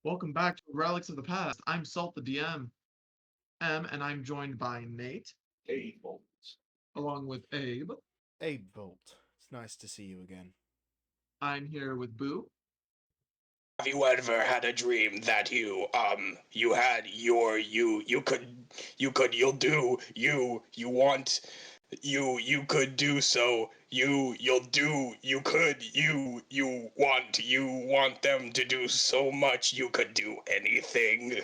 Welcome back to Relics of the Past. I'm Salt the and I'm joined by Nate, Able. along with Abe. Hey, Bolt. It's nice to see you again. I'm here with Boo. Have you ever had a dream that you had you'll do you want you could do so you'll do you want them to do so much you could do anything.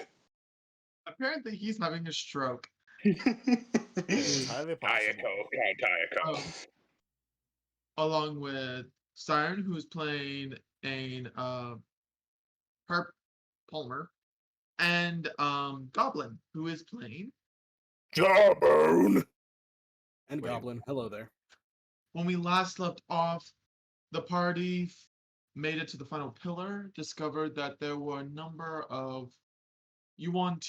Apparently, he's having a stroke. It's highly possible. Oh, along with Siren, who's playing a Herp Palmer, and Goblin, who is playing Jawbone. And Wait. Goblin, hello there. When we last left off, the party made it to the final pillar, discovered that there were a number of UNT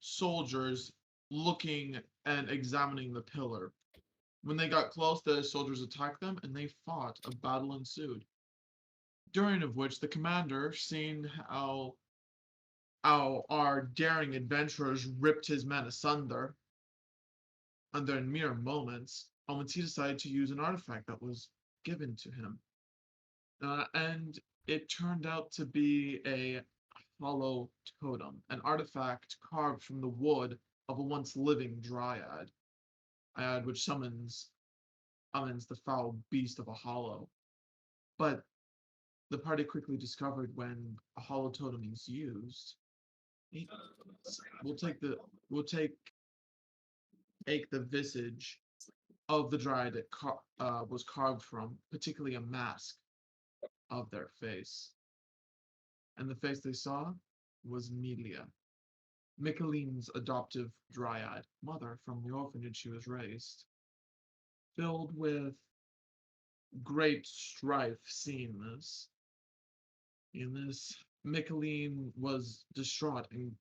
soldiers looking and examining the pillar. When they got close, the soldiers attacked them and they fought. A battle ensued, during of which the commander, seeing how our daring adventurers ripped his men asunder under mere moments, he decided to use an artifact that was given to him. And it turned out to be a hollow totem, an artifact carved from the wood of a once living dryad, which summons the foul beast of a hollow. But the party quickly discovered when a hollow totem is used, we'll take the visage of the dryad it was carved from, particularly a mask of their face. And the face they saw was Melia, Michaeleen's adoptive dryad mother from the orphanage she was raised. Filled with great strife seeing this. In this, Michaeleen was distraught and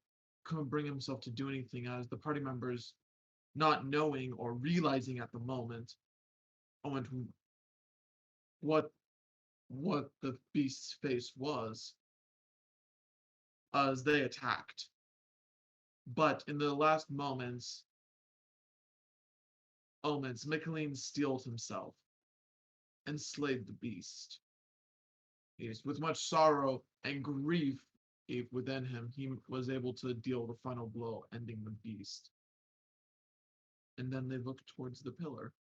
couldn't bring himself to do anything, as the party members, not knowing or realizing at the moment what the beast's face was, as they attacked. But in the last moments, Michaeleen steeled himself and slayed the beast. Yes, with much sorrow and grief within him, he was able to deal the final blow, ending the beast. And then they looked towards the pillar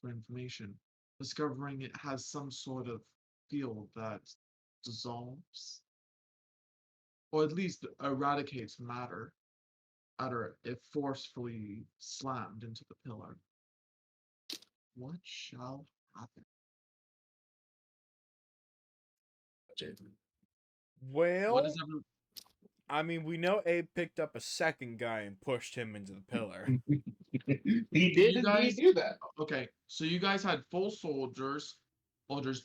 for information, discovering it has some sort of field that dissolves, or at least eradicates matter, if forcefully slammed into the pillar. What shall happen? Well, What is everyone? I mean, we know Abe picked up a second guy and pushed him into the pillar. He did You guys- indeed do that. Okay, so you guys had full soldiers.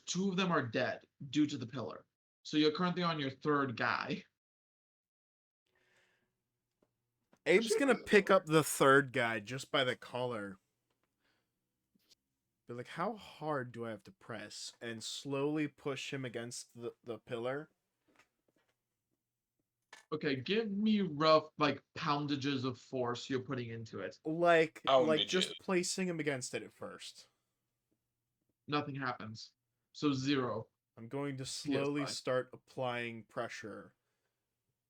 Two of them are dead due to the pillar. So you're currently on your third guy. Abe's gonna pick up the third guy just by the collar. Be like, how hard do I have to press? And slowly push him against the pillar. Okay, give me rough poundages of force you're putting into it. Like Poundages. just placing him against it at first. Nothing happens. So 0. I'm going to slowly PSI. start applying pressure.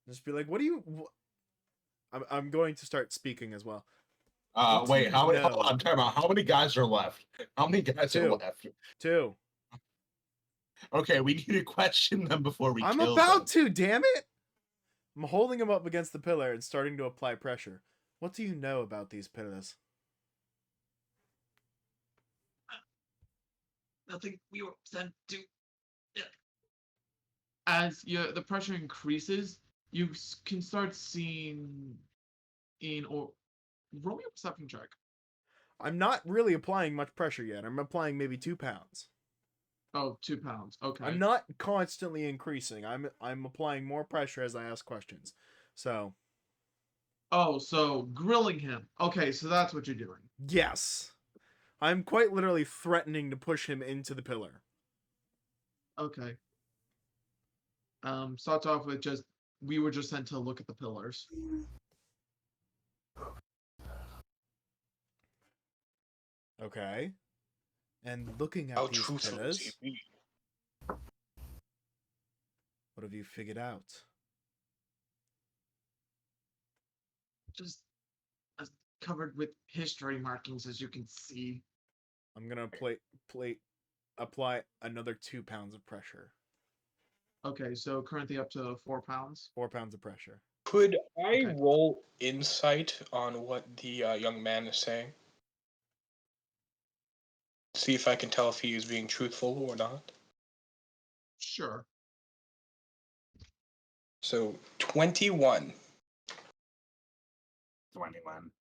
Just be like, what do you... I'm going to start speaking as well. Wait, how many? No. Hold on, I'm talking about how many guys are left? How many guys are Two. left? 2. Okay, we need to question them before we I'm kill about them. to, damn it! I'm holding him up against the pillar and starting to apply pressure. What do you know about these pillars? Nothing we were sent to. As the pressure increases, you can start seeing or roll me a perception check. I'm not really applying much pressure yet. I'm applying maybe 2 pounds. Oh, 2 pounds. Okay. I'm not constantly increasing. I'm applying more pressure as I ask questions. So, Oh, so grilling him. Okay, so that's what you're doing. yes. I'm quite literally threatening to push him into the pillar. Okay. Starts off with just we were just sent to look at the pillars. Okay. And looking at How these truthful is he pillars, being? what have you figured out? Just covered with history markings, as you can see. I'm gonna apply another 2 pounds of pressure. Okay, so currently up to 4 pounds. 4 pounds of pressure. Could I Okay. roll insight on what the young man is saying? See if I can tell if he is being truthful or not. Sure. So 21. 21.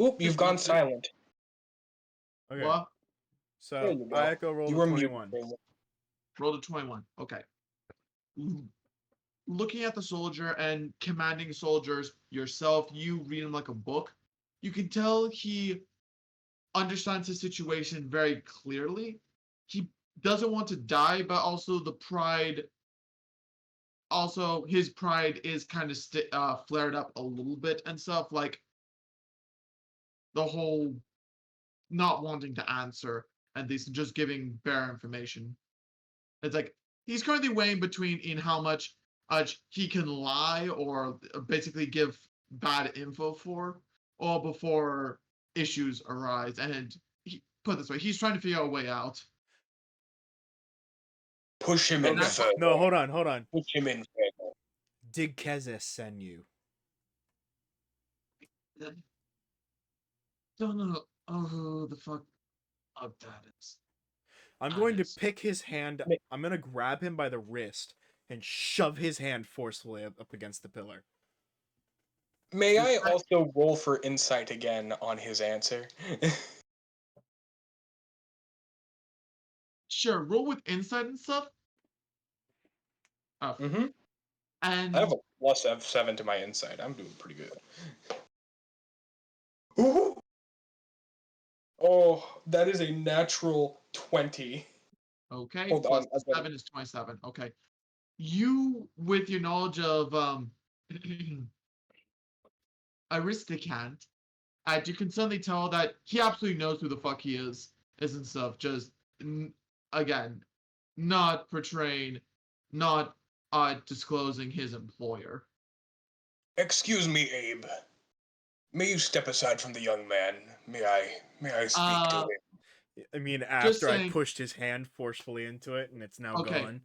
Oop, you've gone silent. Okay. What? There So you go. Eiko rolled You a were muted 21. for a moment. Rolled a 21. Okay. Looking at the soldier and commanding soldiers yourself, you read him like a book. You can tell he understands his situation very clearly. He doesn't want to die, but also the pride. Also, his pride is kind of flared up a little bit and stuff, like the whole not wanting to answer and this just giving bare information. It's like he's currently weighing between in how much he can lie or basically give bad info for, or before issues arise. And put it this way, he's trying to figure out a way out. Push him in Okay. further. No, hold on. Push him in further. Did Kezis send you? Don't know who the fuck up that is. I'm going to Honest. pick his hand. I'm going to grab him by the wrist and shove his hand forcefully up against the pillar. May I also roll for insight again on his answer? Sure, roll with insight and stuff. Mm-hmm. And I have a plus of 7 to my insight. I'm doing pretty good. Ooh. Oh, that is a natural 20. okay, Hold plus on. 7 is 27. Okay. You, with your knowledge of Aristocant, you can suddenly tell that he absolutely knows who the fuck he is and stuff. Just again, not portraying, not disclosing his employer. Excuse me, Abe. May you step aside from the young man? May I speak to him? I mean, Just after I saying. pushed his hand forcefully into it and it's now Okay. gone.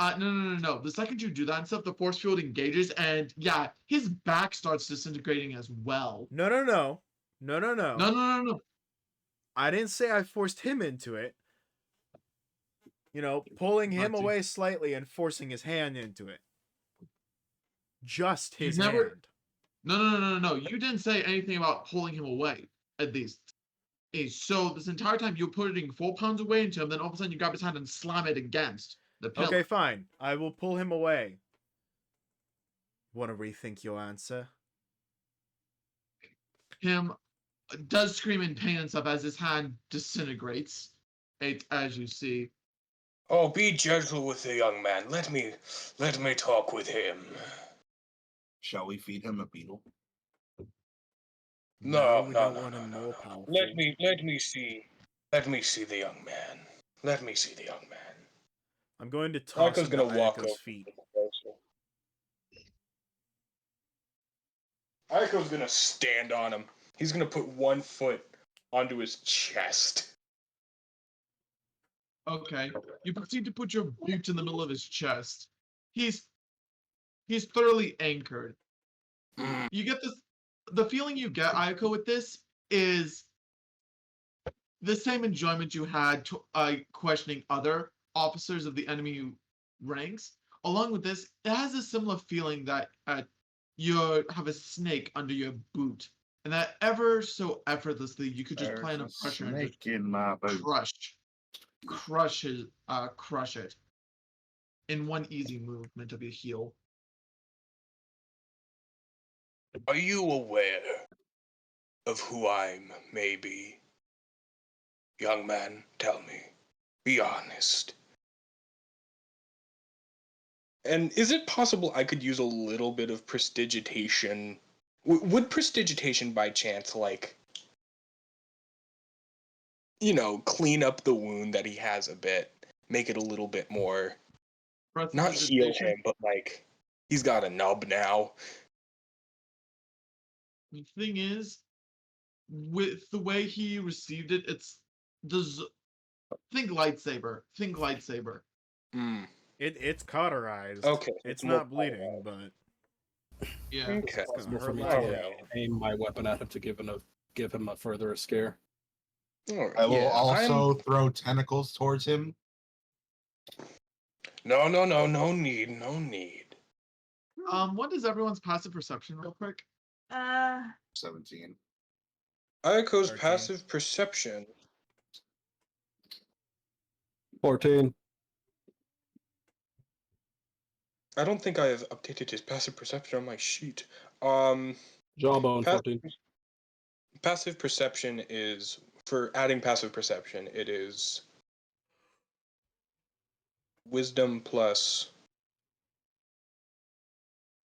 No. The second you do that and stuff, the force field engages, and yeah, his back starts disintegrating as well. No. No. I didn't say I forced him into it. You know, pulling him But away slightly and forcing his hand into it. Just his never- hand. No. You didn't say anything about pulling him away, at least. So this entire time you're putting 4 pounds away into him, then all of a sudden you grab his hand and slam it against the pillar. Okay, fine. I will pull him away. Want to rethink your answer? Him does scream in pain and stuff as his hand disintegrates. As you see. Oh, be gentle with the young man. Let me talk with him. Shall we feed him a beetle? No, we no, don't no, want no, him no, more no. powerful. Let me see the young man. Let me see the young man. I'm going to toss Eiko's him to gonna walk Eiko's over feet. closer. Eiko's gonna stand on him. He's gonna put one foot onto his chest. Okay. You proceed to put your boot in the middle of his chest. He's thoroughly anchored. You get the feeling you get, Eiko, with this is the same enjoyment you had questioning other officers of the enemy ranks. Along with this, it has a similar feeling that you have a snake under your boot, and that ever so effortlessly you could just plan a pressure and just in my boot. crush it in one easy movement of your heel. Are you aware of who I may be? Young man, tell me. Be honest. And is it possible I could use a little bit of prestidigitation? Would prestidigitation by chance, like, clean up the wound that he has a bit, make it a little bit more, not heal Prestidigitation? him, but like, he's got a nub now. The thing is, with the way he received it, think lightsaber. Think lightsaber. Hmm. It's cauterized. Okay. It's more not bleeding, but Yeah. Okay. it's gonna Possible for hurt me like to hell. aim my weapon at him to give him a further scare. Alright, I will yeah, also throw tentacles towards him. No need. What is everyone's passive perception, real quick? 17. Eiko's 13. passive perception. 14. I don't think I have updated his passive perception on my sheet. Jawbone, Pa- 14. Passive perception is, for adding passive perception, it is wisdom plus.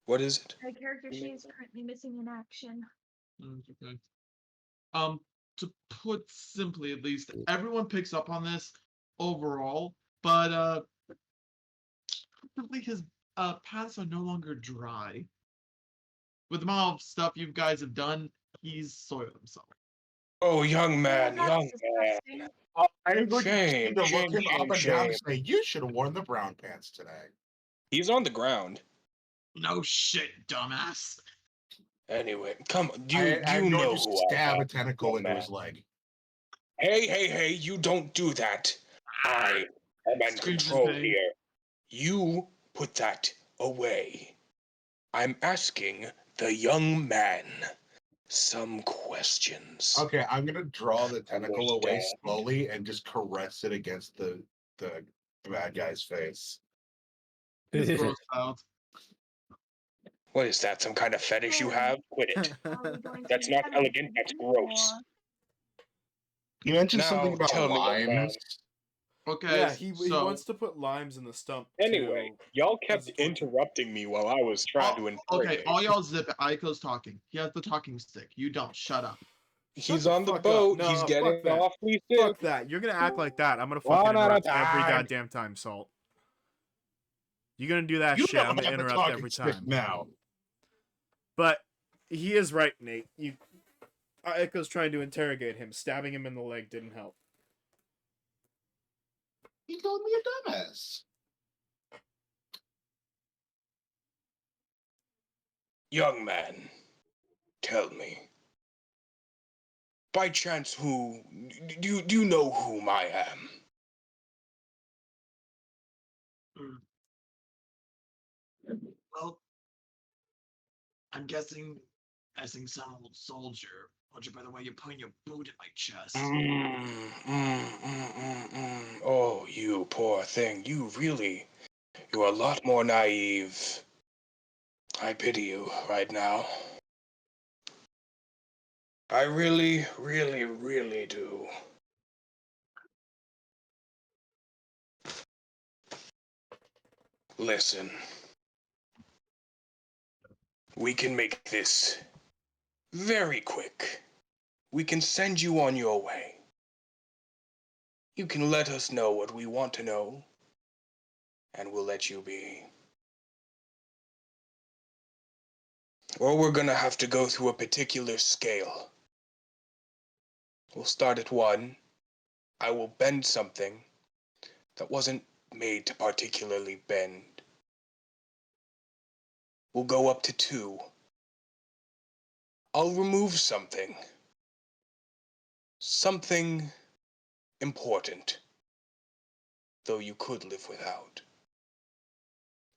What is it? My character sheet is currently missing in action. Okay. To put simply, at least, everyone picks up on this overall, but simply his pants are no longer dry. With the amount of stuff you guys have done, he's soiled himself. Oh, young man, That's young man. disgusting. I'm going Shame, to look shame, him up shame, and down and shame. say, you should have worn the brown pants today. He's on the ground. No shit, dumbass. Anyway, come on. Do I'm you going know to who I stab am? a tentacle young into man? his leg. Hey, you don't do that. I am in Screams in control pain. here. You put that away. I'm asking the young man some questions. Okay, I'm going to draw the tentacle away Understand. slowly and just caress it against the bad guy's face. He's grossed out. What is that? Some kind of fetish you have? Quit it. Are we going to That's be not having elegant, that's fun, gross. or- You mentioned Now, something about tell me, young man. limes. Okay, Yeah, he so wants to put limes in the stump. Anyway, y'all kept as torture. interrupting me while I was trying to interrogate. okay, all y'all zip it. Aiko's talking. He has the talking stick. You don't. Shut up. He's the on the fuck up. boat. No, He's fuck getting that. awfully Fuck sick. that. You're gonna act like that. I'm gonna One fucking at a interrupt every time. goddamn time, Salt. You're gonna do that You shit. never I'm gonna have a interrupt talking every stick time. now. But he is right, Nate. Echo's trying to interrogate him. Stabbing him in the leg didn't help. He called me a dumbass. Young man, tell me. By chance, do you know whom I am? Well, I'm guessing some old soldier. Judging by the way you're putting your boot in my chest. Oh, you poor thing. You're a lot more naive. I pity you right now. I really, really, really do. Listen. We can make this very quick. We can send you on your way. You can let us know what we want to know, and we'll let you be. Or we're gonna have to go through a particular scale. We'll start at 1. I will bend something that wasn't made to particularly bend. We'll go up to 2. I'll remove something. Something important, though you could live without.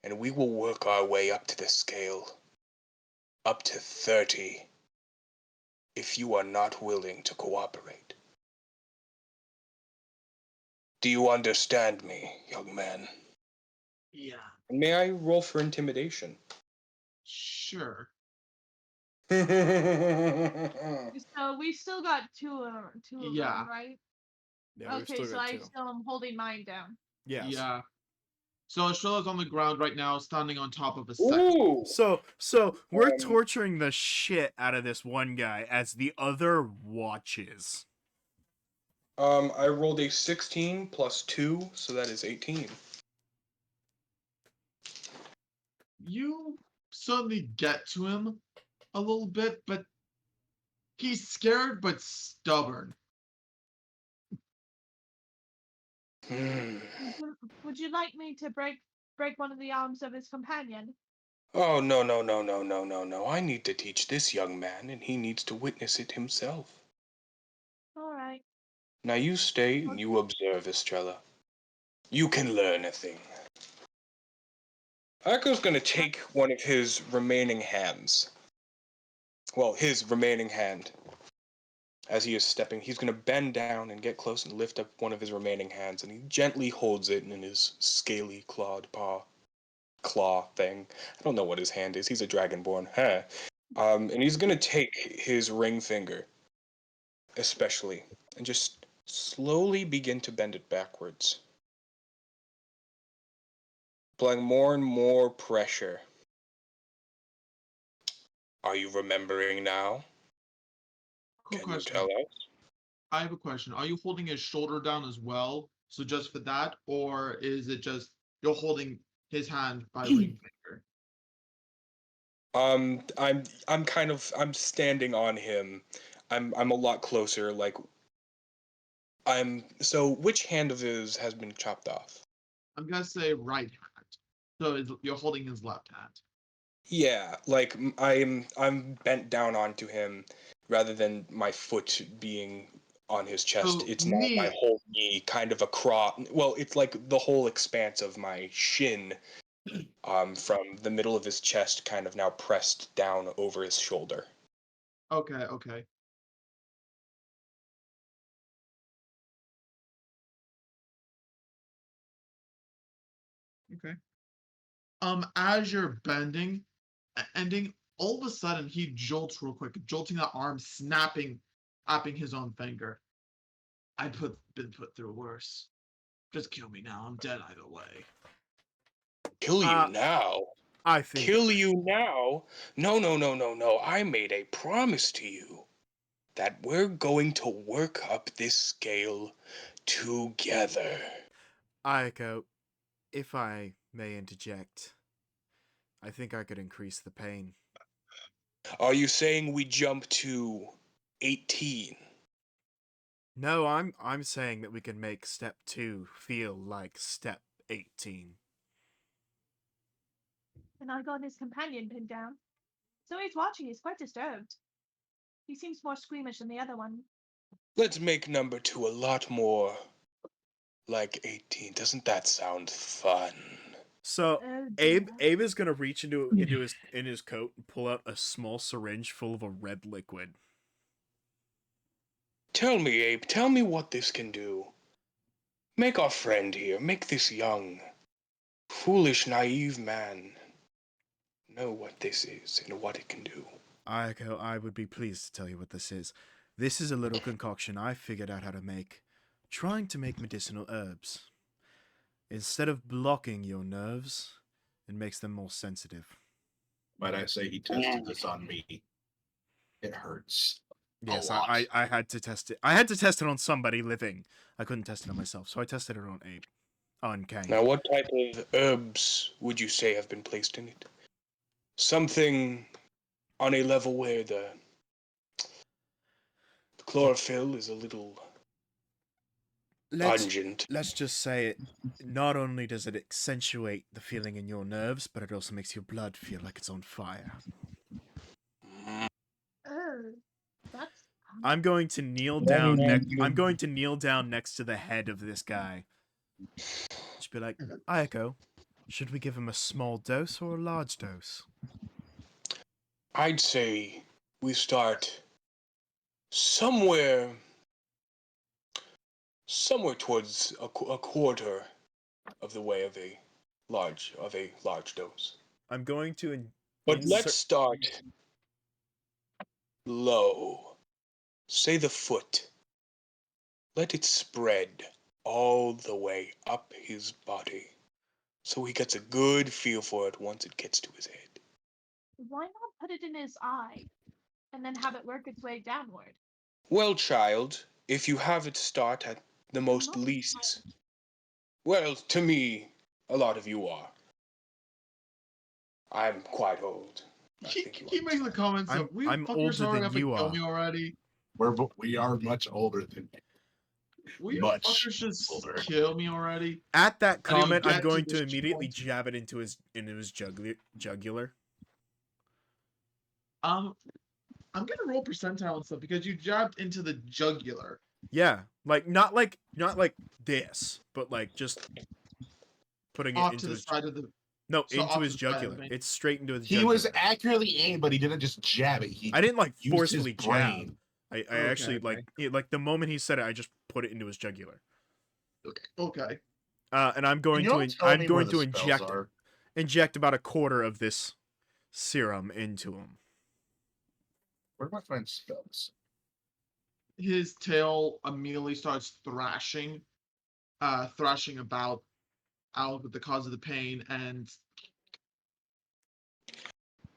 And we will work our way up to the scale, up to 30, if you are not willing to cooperate. Do you understand me, young man? Yeah, May I roll for intimidation? sure. So we still got two of Yeah. them, right? Yeah, we've Okay, still so got I 2. still am holding mine down. Yes. Yeah. So Estrella's on the ground right now, standing on top of a sack. Ooh! So we're Um, torturing the shit out of this one guy as the other watches. I rolled a 16 plus 2, so that is 18. You suddenly get to him a little bit, but he's scared but stubborn. Hmm. Would you like me to break one of the arms of his companion? Oh, no, no, no, no, no, no, no. I need to teach this young man, and he needs to witness it himself. All right. Now you stay and you observe, Estrella. You can learn a thing. Eiko's gonna take one of his remaining hands. Well, his remaining hand. As he is stepping, he's gonna bend down and get close and lift up one of his remaining hands, and he gently holds it in his scaly claw thing. I don't know what his hand is. He's a dragonborn. Huh. And he's gonna take his ring finger, especially, and just slowly begin to bend it backwards, applying more and more pressure. Are you remembering now? Cool Can you question. tell us? I have a question. Are you holding his shoulder down as well? So just for that, or is it just you're holding his hand by ring finger? I'm standing on him. I'm a lot closer. Like so. Which hand of his has been chopped off? I'm gonna say right hand. So you're holding his left hand. Yeah, like I'm bent down onto him rather than my foot being on his chest. So It's now my knee. whole knee kind of across. Well, it's like the whole expanse of my shin, from the middle of his chest, kind of now pressed down over his shoulder. Okay, okay. Okay. As you're bending, ending, all of a sudden he jolts real quick, jolting the arm, snapping his own finger. Been put through worse. Just kill me now. I'm dead either way. Kill you now? I think Kill you now? No, no, no, no, no. I made a promise to you that we're going to work up this scale together. Eiko, if I may interject, I think I could increase the pain. Are you saying we jump to 18? No, I'm saying that we can make step 2 feel like step 18. And I got his companion pinned down. So he's watching. He's quite disturbed. He seems more squeamish than the other one. Let's make number 2 a lot more like 18. Doesn't that sound fun? So Oh Abe dear. Abe is gonna reach into his coat and pull out a small syringe full of a red liquid. Tell me, Abe, tell me what this can do. Make our friend here, make this young, foolish, naive man know what this is and what it can do. Eiko, I would be pleased to tell you what this is. This is a little concoction I figured out how to make, trying to make medicinal herbs. Instead of blocking your nerves, it makes them more sensitive. Might I say he tested this on me? It hurts. Yes, A lot. I had to test it. I had to test it on somebody living. I couldn't test it on myself, so I tested it on Abe. On Kain. Now, what type of herbs would you say have been placed in it? Something on a level where the chlorophyll is a little pungent. Let's just say it. Not only does it accentuate the feeling in your nerves, but it also makes your blood feel like it's on fire. Oh, that's. I'm going to kneel down. I'm going to kneel down next to the head of this guy. Just be like, Eiko, should we give him a small dose or a large dose? I'd say we start somewhere towards a quarter of the way of a large dose. I'm going to But let's start low. Say the foot. Let it spread all the way up his body. so he gets a good feel for it once it gets to his head. Why not put it in his eye and then have it work its way downward? Well, child, if you have it start at the most Not least, well, to me, a lot of you are. I'm quite old. I think you He makes the understand. comments of, I'm fuckers older already than have to you kill are. me already. We are much older than We Much fuckers just older. kill me already. At that I didn't even comment, I'm get to going to this immediately point. jab it into his jugular. I'm gonna roll percentile and stuff because you jabbed into the jugular. Yeah, not like this, but like just putting it Off to into the his side of the. no so into off his to the side of jugular. me. It's straight into his He jugular. was accurately aimed, but he didn't just jab it. He I didn't like used forcefully his jab. brain. I Okay, actually okay. like the moment he said it, I just put it into his jugular. Okay. And I'm Can going you all to tell I'm me where going the to spells are? inject about a quarter of this serum into him. Where do I find spells? His tail immediately starts thrashing about out with the cause of the pain, and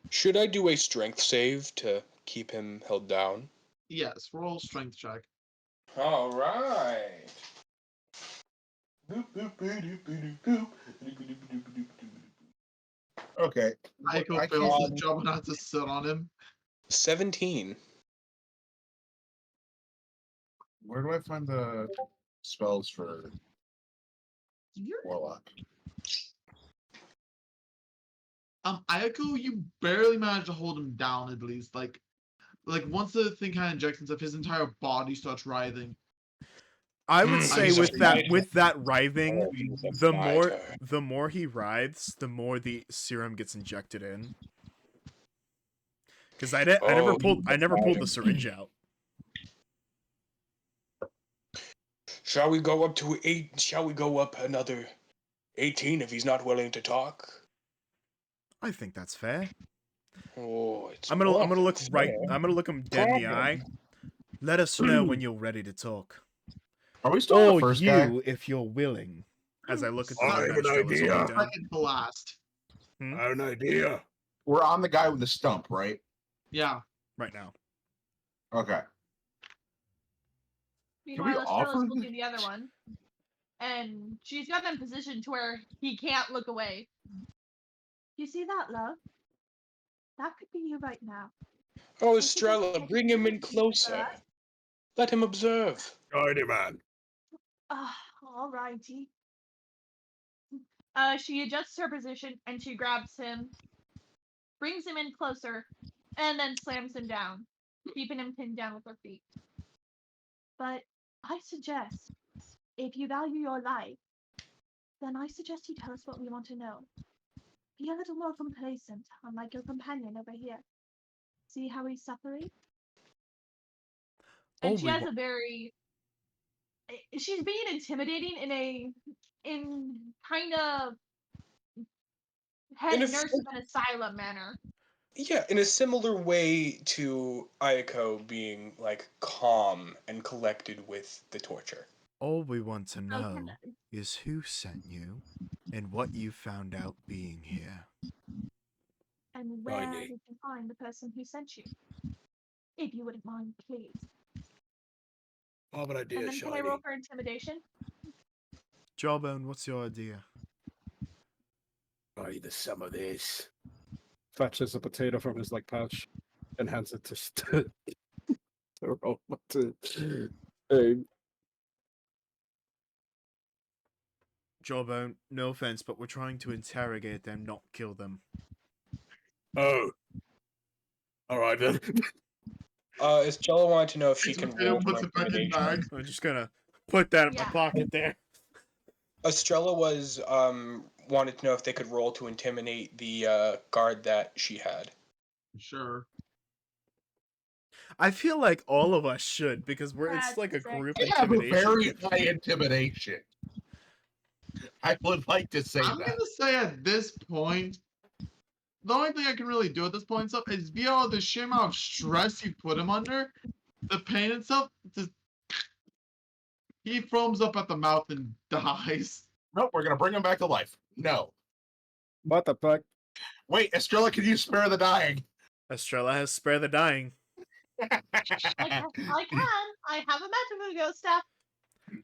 Should I do a strength save to keep him held down? yes, roll strength check. All right. Okay. Eiko I fails his can't- job not to sit on him. 17. Where do I find the spells for Warlock? Eiko, you barely managed to hold him down at least. Like once the thing kind of injects himself, his entire body starts writhing. I would Mm, say he's a with that writhing, Oh, he's a the more fighter. the more he writhes, the more the serum gets injected in. Because I never Oh, pulled he's a the fighter. syringe out. Shall we go up to 8? Shall we go up another 18 if he's not willing to talk? I think that's fair. Oh, it's I'm gonna look awfully right. fair. I'm gonna look him dead in the eye. Let us know when you're ready to talk. Are we still on Or the first you, guy? if you're willing. As I look at the I one have that an Estrella's idea. holding down. Second to last. I have an idea. We're on the guy with the stump, right? Yeah. Right now. Okay. Meanwhile, offer Estrella's the- holding the other one, and she's got him positioned to where he can't look away. You see that, love? That could be you right now. Oh, I think I can Estrella, make bring it him in easy for closer. us. Let him observe. Alrighty, man. Alrighty. She adjusts her position and she grabs him, brings him in closer, and then slams him down, keeping him pinned down with her feet. But I suggest, if you value your life, then I suggest you tell us what we want to know. Be a little more complacent, unlike your companion over here. See how he's suffering? And she has a very... She's being intimidating in kind of head In a nurse of an asylum manner. Yeah, in a similar way to Eiko being like calm and collected with the torture. All we want to So know can- is who sent you and what you found out being here. and where Righty. we can find the person who sent you. If you wouldn't mind, please. I have an idea, And then can I roll for intimidation? Jawbone, what's your idea? Buy the some of this. Fetches a potato from his pouch and hands it to roll to Jawbone, no offense, but we're trying to interrogate them, not kill them. Oh. Alright then. Estrella wanted to know if she Takes can potato, roll for puts it back in intimidation. bag. I'm just gonna put that in my Yeah. pocket there. Estrella was wanted to know if they could roll to intimidate the guard that she had. Sure. I feel like all of us should, because it's That's like a sick. group I have a intimidation. very high intimidation. I would like to say I'm that. gonna say at this point, the only thing I can really do at this point and stuff is via all the sheer amount of stress you put him under, the pain and stuff, just he foams up at the mouth and dies. Nope, we're gonna bring him back to life. No. What the fuck? Wait, Estrella, can you spare the dying? Estrella has spare the dying. I can. I have a magical ghost staff.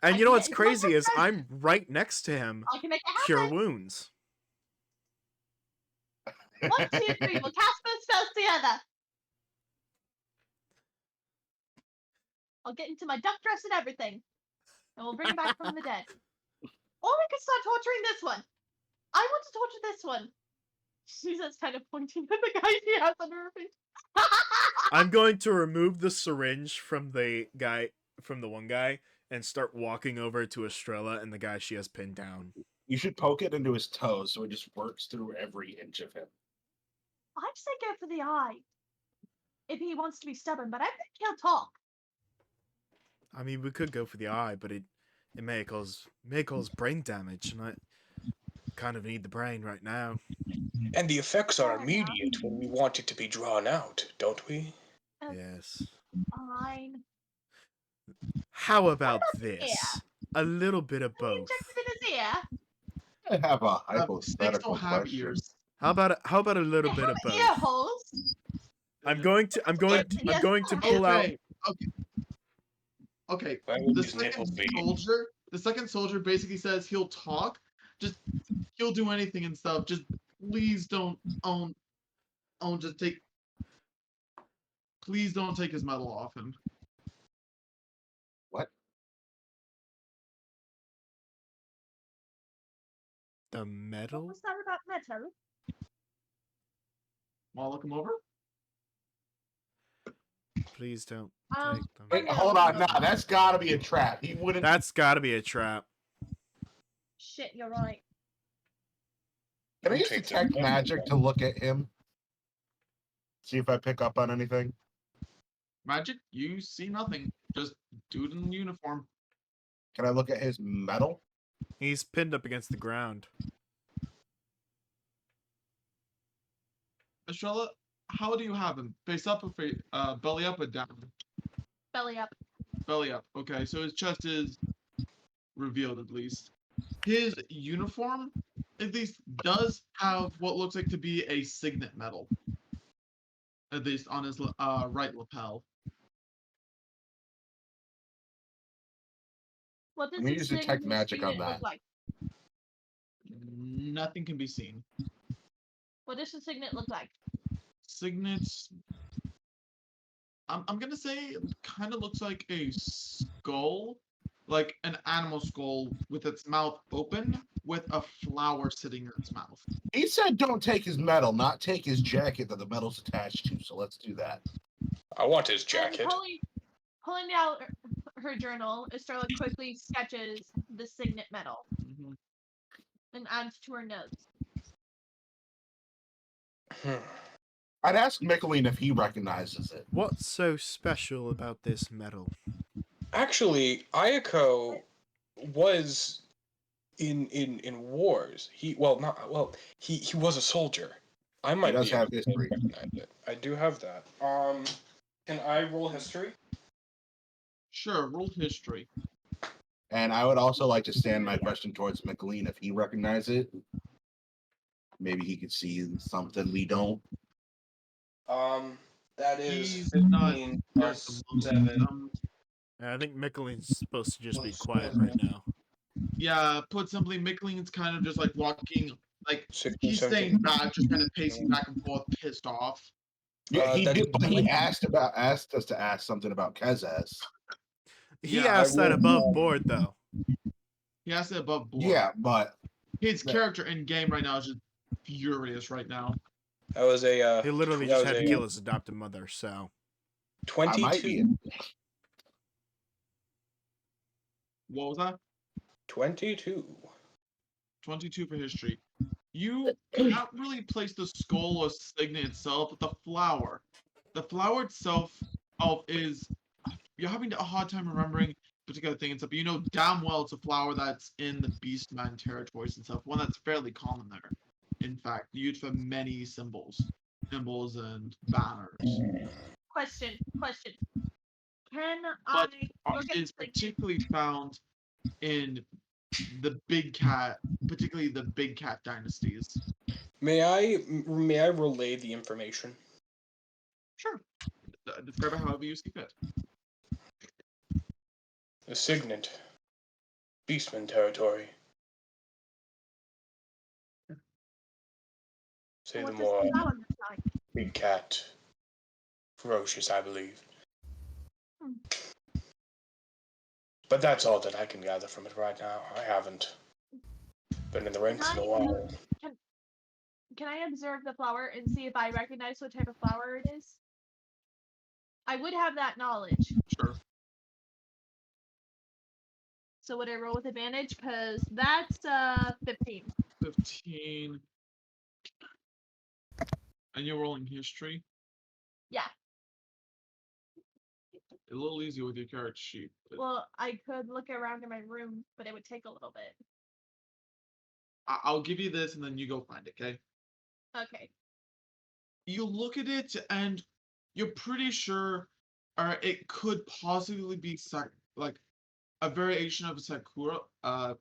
And I you know can what's get into my crazy is friend. I'm right next to him. I can make it Cure happen. wounds. 1, 2, 3. We'll cast both spells together. I'll get into my duck dress and everything. And we'll bring him back from the dead. Or we could start torturing this one. I want to torture this one. She's just kind of pointing at the guy she has under her feet. I'm going to remove the syringe from the one guy, and start walking over to Estrella and the guy she has pinned down. You should poke it into his toes so it just works through every inch of him. I'd say go for the eye. If he wants to be stubborn, but I think he'll talk. I mean, we could go for the eye, but it may cause brain damage, and I kind of need the brain right now. And the effects are Fair immediate when we want it to be drawn out, don't we? Yes. Fine. How about about this? A little bit of Can you both. inject it in his ear? I have a Snakes hypothetical don't have question. ears. How about a little They bit of have both? ear holes. I'm going to pull out. Okay. Why would The these nipples second be? the second soldier basically says he'll talk. Just he'll do anything and stuff. Just please don't please don't take his medal off him. What? The What medal? was that about metal? Wanna look him over? Please don't Um, take them. Wait, hold on. Nah, that's gotta be a trap. He wouldn't. That's gotta be a trap. Shit, you're right. Can I Don't use take the detect medal. magic to look at him? See if I pick up on anything. Magic, you see nothing. Just dude in uniform. Can I look at his medal? He's pinned up against the ground. Estrella, how do you have him? Face up or belly up or down? Belly up. Belly up. Okay, so his chest is revealed at least. His uniform, at least, does have what looks like to be a signet medal. At least on his right lapel. What does I'm gonna his use detect signet magic on look that. like? Nothing can be seen. What does the signet look like? Signets. I'm gonna say it kind of looks like a skull, like an animal skull with its mouth open, with a flower sitting in its mouth. He said don't take his medal, not take his jacket that the medal's attached to. So let's do that. I want his And jacket. pulling out her journal, Estrella quickly sketches the signet medal Mhm. and adds to her notes. I'd ask Michaeleen if he recognizes it. What's so special about this medal? Actually, Eiko was in wars. He was a soldier. I might does be have able to history. recognize it. I do have that. Can I roll history? Sure, roll history. And I would also like to stand my question towards Michaeleen if he recognizes it. Maybe he could see something we don't. That is He's not 15 at plus the 7. moment. I think Michaeleen's supposed to just be quiet right now. Yeah, put simply, Michaeleen's kind of just like walking, like 16, he's 17. staying back, just kind of pacing back and forth, pissed off. Yeah, he that's did. But he 20. asked us to ask something about Kezes. He Yeah, asked that will, above board, though. He has it above board. Yeah, but His character in game right now is just furious right now. That was a He literally that just was had to a kill his adopted mother, so. I might 22. be. What was that? 22. 22 for history. You cannot really place the skull or signet itself, but the flower. The flower itself is, you're having a hard time remembering particular thing and stuff, but you know damn well it's a flower that's in the Beastman territories and stuff, one that's fairly common there. In fact, used for many symbols and banners. Question. Can But I look at is the signet? particularly found in the big cat, particularly the big cat dynasties. May I relay the information? Sure. Describe it however you see fit. The Signet. Beastman territory. Say the What does more the flower look like? big cat. Ferocious, I believe. Hmm. But that's all that I can gather from it right now. I haven't been in the ranks in a while. Can I observe the flower and see if I recognize what type of flower it is? I would have that knowledge. Sure. So would I roll with advantage? Because that's 15. 15. And you're rolling history. Yeah. A little easier with your character sheet. But Well, I could look around in my room, but it would take a little bit. I'll give you this and then you go find it, okay? Okay. You look at it and you're pretty sure it could possibly be like a variation of Sakura,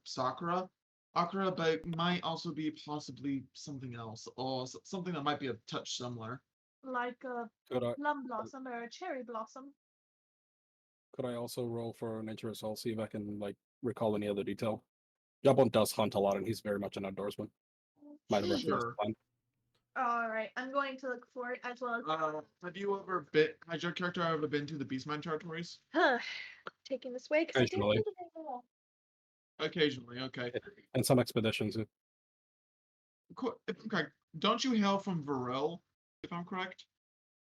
Sakura, but it might also be possibly something else or something that might be a touch similar. Like a Could I plum blossom or a cherry blossom. could I also roll for nature assault, see if I can like recall any other detail? Jabon does hunt a lot, and he's very much an outdoorsman. Might have recognized Sure. the plan. Alright, I'm going to look for it as well Has your character ever been to the Beastman territories? as taking this way because I didn't Occasionally. think of it at all. Occasionally, okay. And some expeditions. Cool. If I'm correct, don't you hail from Varel, if I'm correct?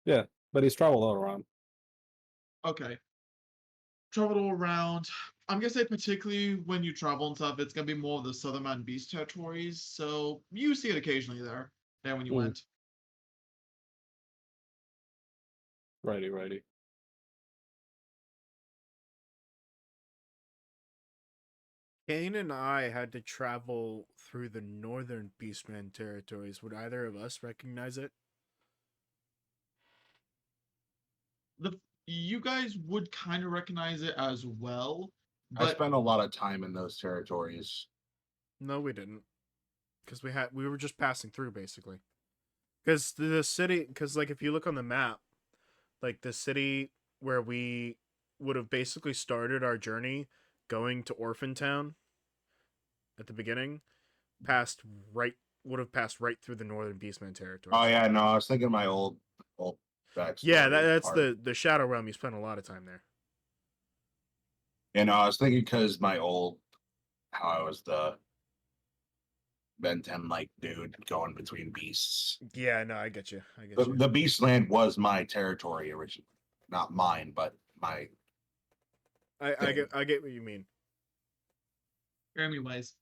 Yeah, but he's traveled all around. Okay. Traveled all around. I'm gonna say particularly when you travel and stuff, it's gonna be more of the Southern Mountain Beast territories. So you see it occasionally there when you Hmm. went. Righty. Kain and I had to travel through the northern Beastman territories. Would either of us recognize it? You guys would kind of recognize it as well, I but spent a lot of time in those territories. No, we didn't, because we were just passing through basically. Because the city, because like if you look on the map, like the city where we would have basically started our journey going to Orphan Town at the beginning, passed right would have passed right through the northern Beastman territories. Oh yeah, no, I was thinking my old backstory. Yeah, that's part. the Shadow Realm. You spent a lot of time there. And I was thinking because how I was the Ben 10 like dude going between beasts. Yeah, no, I get you. I get The, you. the Beastland was my territory originally, not mine, but my. I get what you mean. anyways,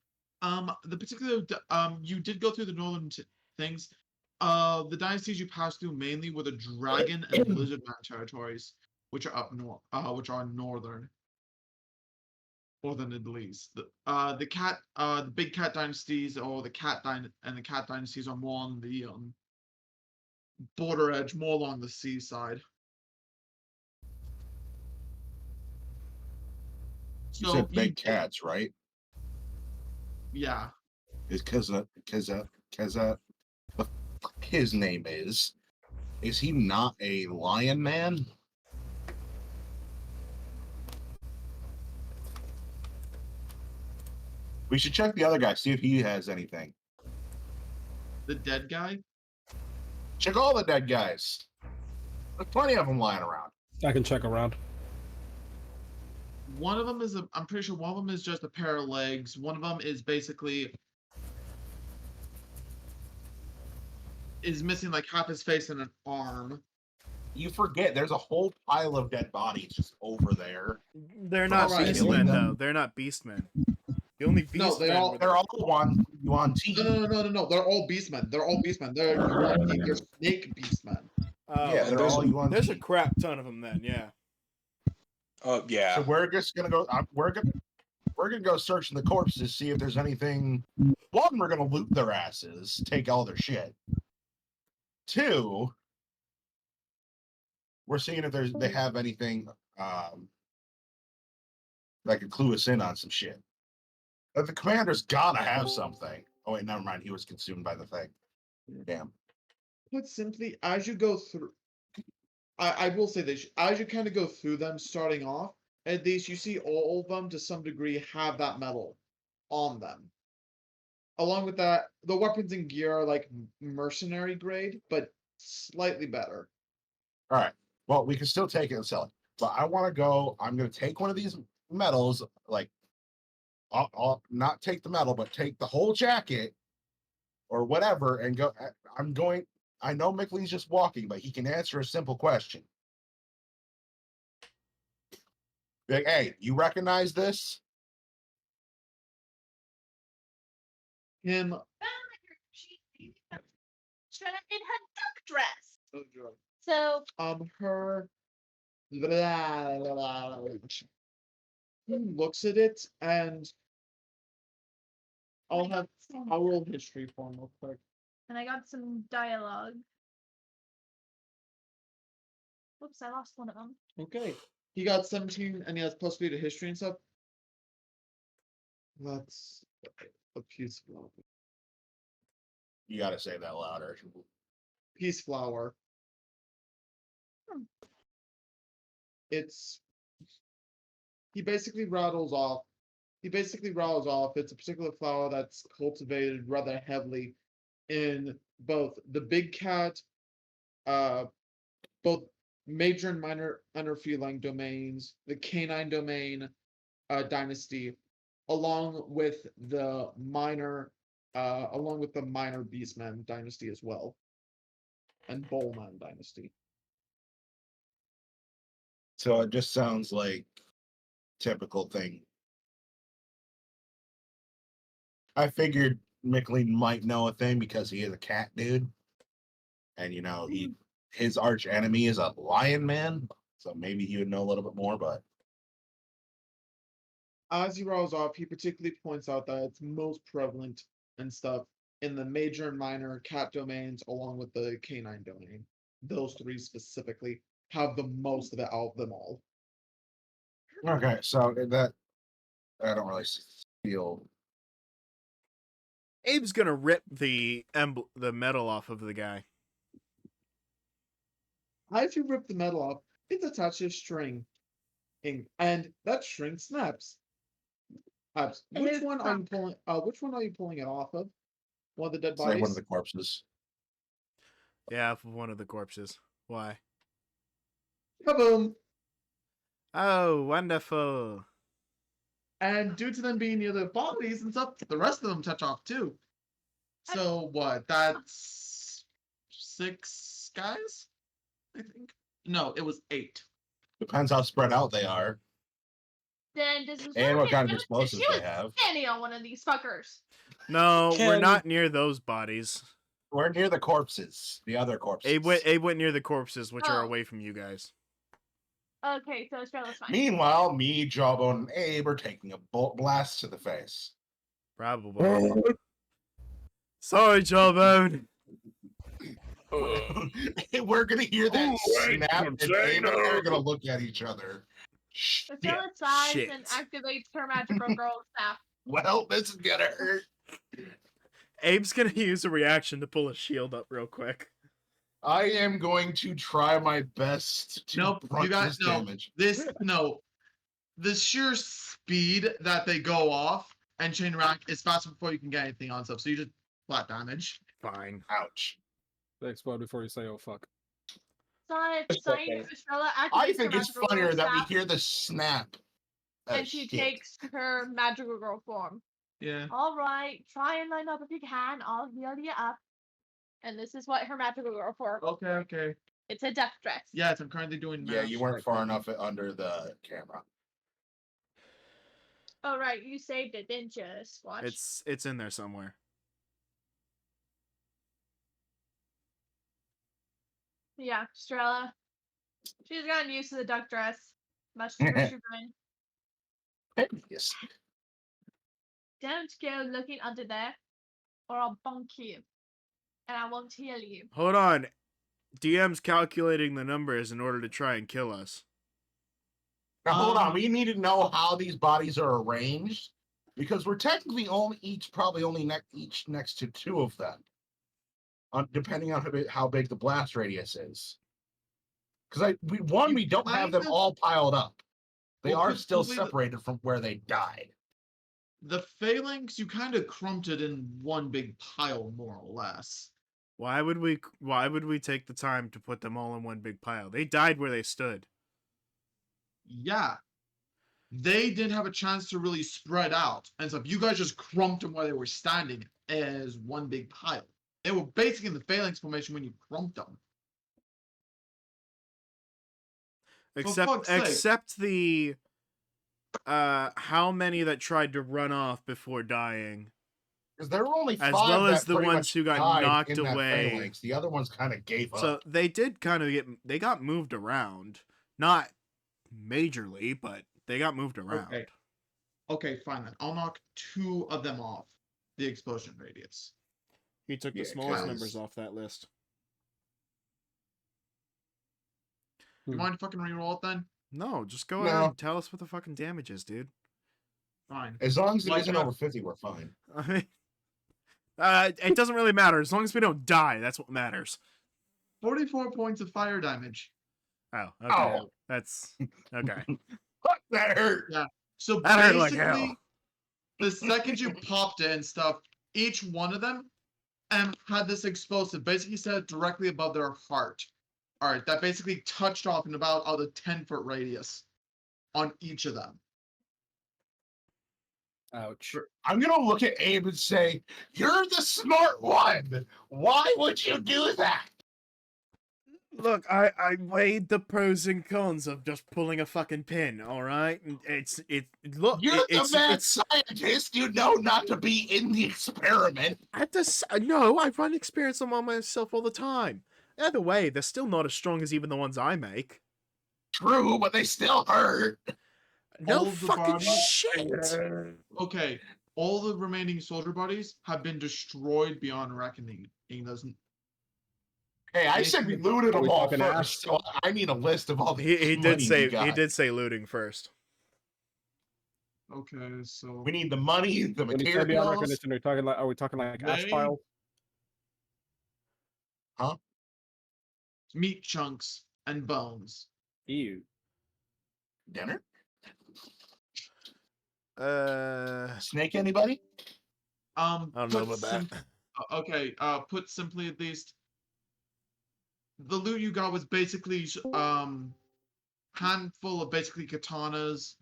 the particular you did go through the northern things. The dynasties you passed through mainly were the Dragon and Lizardman territories, which are up north, which are northern at least. The big cat dynasties or the cat dynasties are more on the border edge, more along the seaside. You So said big cats, right? Yeah. Is Keza the fuck his name is? Is he not a lion man? We should check the other guy, see if he has anything. The dead guy? Check all the dead guys. There's plenty of them lying around. I can check around. One of them I'm pretty sure one of them is just a pair of legs. One of them is basically missing like half his face and an arm. You forget there's a whole pile of dead bodies just over there. They're not Alright. Beastmen though. They're not Beastmen. The only Beastmen. No, they're all. They're all one Yuan T. No. They're all beastmen. They're snake beastmen. Oh, Yeah, they're all Yuan there's T. a crap ton of them then. Yeah. Oh yeah. So we're just gonna go. We're gonna go searching the corpses, see if there's anything. One, we're gonna loot their asses, take all their shit. Two, we're seeing if they have anything that could clue us in on some shit. The commander's gotta have something. Oh wait, never mind. He was consumed by the thing. Damn. Put simply, as you go through, I will say this, as you kind of go through them starting off, at least you see all of them to some degree have that metal on them. Along with that, the weapons and gear are like mercenary grade, but slightly better. All right. Well, we can still take it and sell it. But I want to go. I'm going to take one of these medals. Like, I'll not take the medal, but take the whole jacket or whatever and go. I'm going. I know Michaeleen's just walking, but he can answer a simple question. Like, hey, you recognize this? Him. Estrella in her duck dress. Oh, joy. So Her. He looks at it and I'll roll history for him real quick. and I got some dialogue. Whoops, I lost one of them. Okay. He got 17 and he has plus 3 to history and stuff. That's a peace flower. You got to say that louder. Peace flower. It's he basically rattles off. It's a particular flower that's cultivated rather heavily in both the big cat, both major and minor feline domains, the canine domain dynasty, along with the minor beastman dynasty as well, and bullman dynasty. So it just sounds like typical thing. I figured Michaeleen might know a thing because he is a cat dude. And you know, his arch enemy is a lion man. So maybe he would know a little bit more, but As he rolls off, he particularly points out that it's most prevalent and stuff in the major and minor cat domains, along with the canine domain. Those three specifically have the most of it out of them all. okay, so that I don't really feel. Abe's gonna rip the metal off of the guy. As you rip the metal off, it's attached to a string, and that string snaps. Which one are you pulling? Which one are you pulling it off of? One of the dead Say bodies. one of the corpses. Yeah, for one of the corpses. Why? Kaboom! Oh, wonderful. And due to them being near the bodies and stuff, the rest of them touch off too. So what? That's 6 guys, I think. No, it was 8. Depends how spread out they are. Then does this And what kind of she explosives was they have. standing on one of these fuckers. No, we're Can- not near those bodies. We're near the corpses, the other corpses. Abe went near the corpses, which are Oh. away from you guys. Okay, so Estrella's fine. Meanwhile, me, Jawbone, and Abe are taking a blast to the face. Probably. Sorry, Jawbone. We're gonna hear that Ooh, snap, and Abe and I are gonna look at each other. Estrella sighs Shit. and activates her magical girl staff. Well, this is gonna hurt. Abe's gonna use a reaction to pull a shield up real quick. I am going to try my best to Nope, brunt you guys this know damage. the sheer speed that they go off and chain rack is faster before you can get anything on stuff. So you just flat damage. Fine. Ouch. They explode before you say, "Oh fuck." Estrella activates I her think it's magical funnier girl that we staff, hear the snap. and she takes her magical girl form. Yeah. All right, try and line up if you can. I'll heal you up. And this is what her magical girl form. Okay. It's a duck dress. Yes, I'm currently doing. Yeah, math you weren't right far now. enough under the camera. Oh right, you saved it, didn't you, Squatch? It's in there somewhere. Yeah, Estrella. She's gotten used to the duck dress, much to her chagrin. Yes. Don't go looking under there, or I'll bonk you, and I won't heal you. Hold on. DM's calculating the numbers in order to try and kill us. Now hold on. We need to know how these bodies are arranged Because we're technically only probably only each next to 2 of them, depending on how big the blast radius is. Because You we don't have kind them of- all piled up. They Well, are put still simply, separated from where they died. the phalanx, you kind of clumped it in one big pile, more or less. Why would we take the time to put them all in one big pile? They died where they stood. Yeah. They didn't have a chance to really spread out. And so you guys just clumped them where they were standing as one big pile. They were basically in the phalanx formation when you clumped them. fuck's sake. Except the how many that tried to run off before dying. Because there were only 5 As well as that the pretty ones much who got died knocked in that away. phalanx. The other ones kind of gave So up. they did kind of they got moved around. Not majorly, but they got moved around. Okay, fine then. I'll knock 2 of them off the explosion radius. He took the Yeah, smallest 'cause- numbers off that list. You mind fucking reroll it then? No, just go No. ahead and tell us what the fucking damage is, dude. Fine. As long as it Like, isn't over 50, we're fine. I mean, it doesn't really matter as long as we don't die. That's what matters. 44 points of fire damage. Oh, okay. Oh. That's okay. Fuck, that hurt. Yeah. So That hurt like basically, hell. the second you popped it and stuff, each one of them had this explosive basically set directly above their heart. Alright, that basically touched off in about a 10-foot radius on each of them. Ouch. I'm going to look at Abe and say, you're the smart one. Why would you do that? Look, I weighed the pros and cons of just pulling a fucking pin. All right, look. You're the it's mad scientist. You know not to be in the experiment. No, I run experiments on myself all the time. Either way, they're still not as strong as even the ones I make. True, but they still hurt. No All the fucking bodies- shit. Okay, all the remaining soldier bodies have been destroyed beyond reckoning. Hey, I said we looted Are we them all talking first, ash? so I need a list of all the He money did say we got. he did say looting first. Okay, so We need the money, the When you say beyond materials. recognition, are we talking like ash They- piles? meat chunks and bones. Ew. Dinner? I Snake anybody? don't know put about that. Okay, put simply at least, the loot you got was basically handful of basically katanas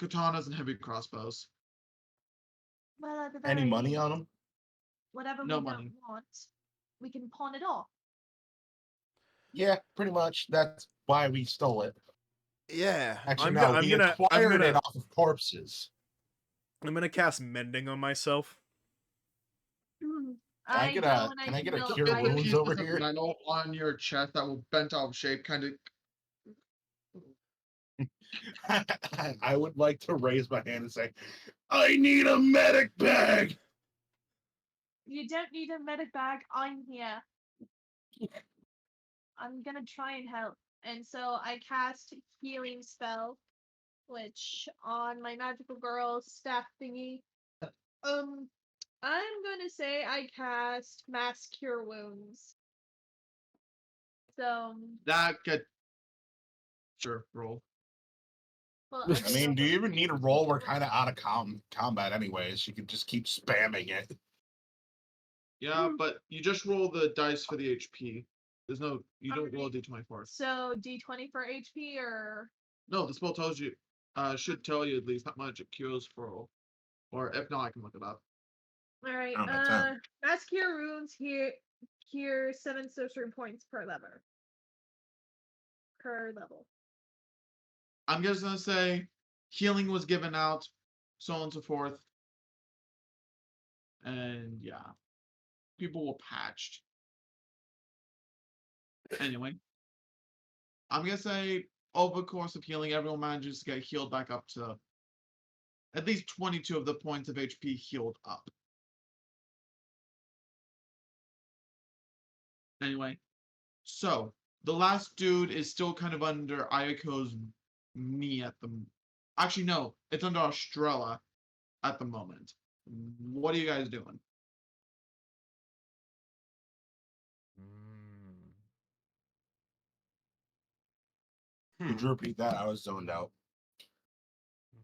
and heavy crossbows. Well, at the Any very money least, on them? whatever No we money. don't want, we can pawn it off. Yeah, pretty much. That's why we stole it. Yeah, Actually, I'm no, gonna, I'm we gonna, acquired it off of corpses. I'm gonna cast mending on myself. Mm, Can I get a- know and can I get a feel cure Bits I and wounds pieces over of here? metal on your chest that will bent out of shape, kind of. I would like to raise my hand and say, I need a medic bag. You don't need a medic bag. I'm here. I'm gonna try and help. And so I cast healing spell, which on my magical girl staff thingy. I'm gonna say I cast mass cure wounds. So That could. Sure, roll. well, I mean, do you even need a roll? We're kind of out of combat anyways. You can just keep spamming it. Yeah, but you just roll the dice for the HP. There's no, you don't roll a d24. So D20 for HP or No, the spell tells you, should tell you at least how much it cures for, or if not, I can look it up. all right. Oh, that's it. Mass cure wounds here cure 7 sorcery points per level. I'm just gonna say healing was given out, so on and so forth. And yeah, people were patched. Anyway, I'm gonna say over the course of healing, everyone manages to get healed back up to at least 22 of the points of HP healed up. Anyway, so the last dude is still kind of under Eiko's knee at the. Actually, no, it's under Estrella. at the moment. What are you guys doing? Could you repeat that? I was zoned out.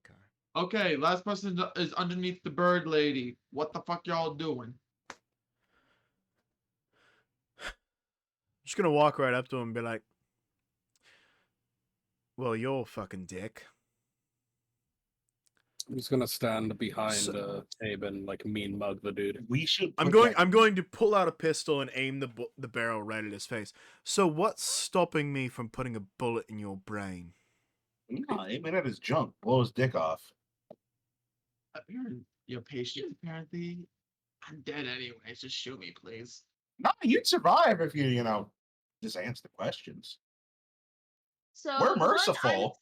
Okay. Okay, last person is underneath the bird lady. What the fuck y'all doing? Just gonna walk right up to him and be like, "Well, you're a fucking dick." I'm just gonna stand behind So- Abe and like mean mug the dude. We should. I'm put going that- to pull out a pistol and aim the barrel right at his face. So what's stopping me from putting a bullet in your brain? No, aiming at his junk, blow his dick off. You're patient, apparently. I'm dead anyways. Just shoot me, please. No, you'd survive if you know, just answer the questions. So We're the one merciful.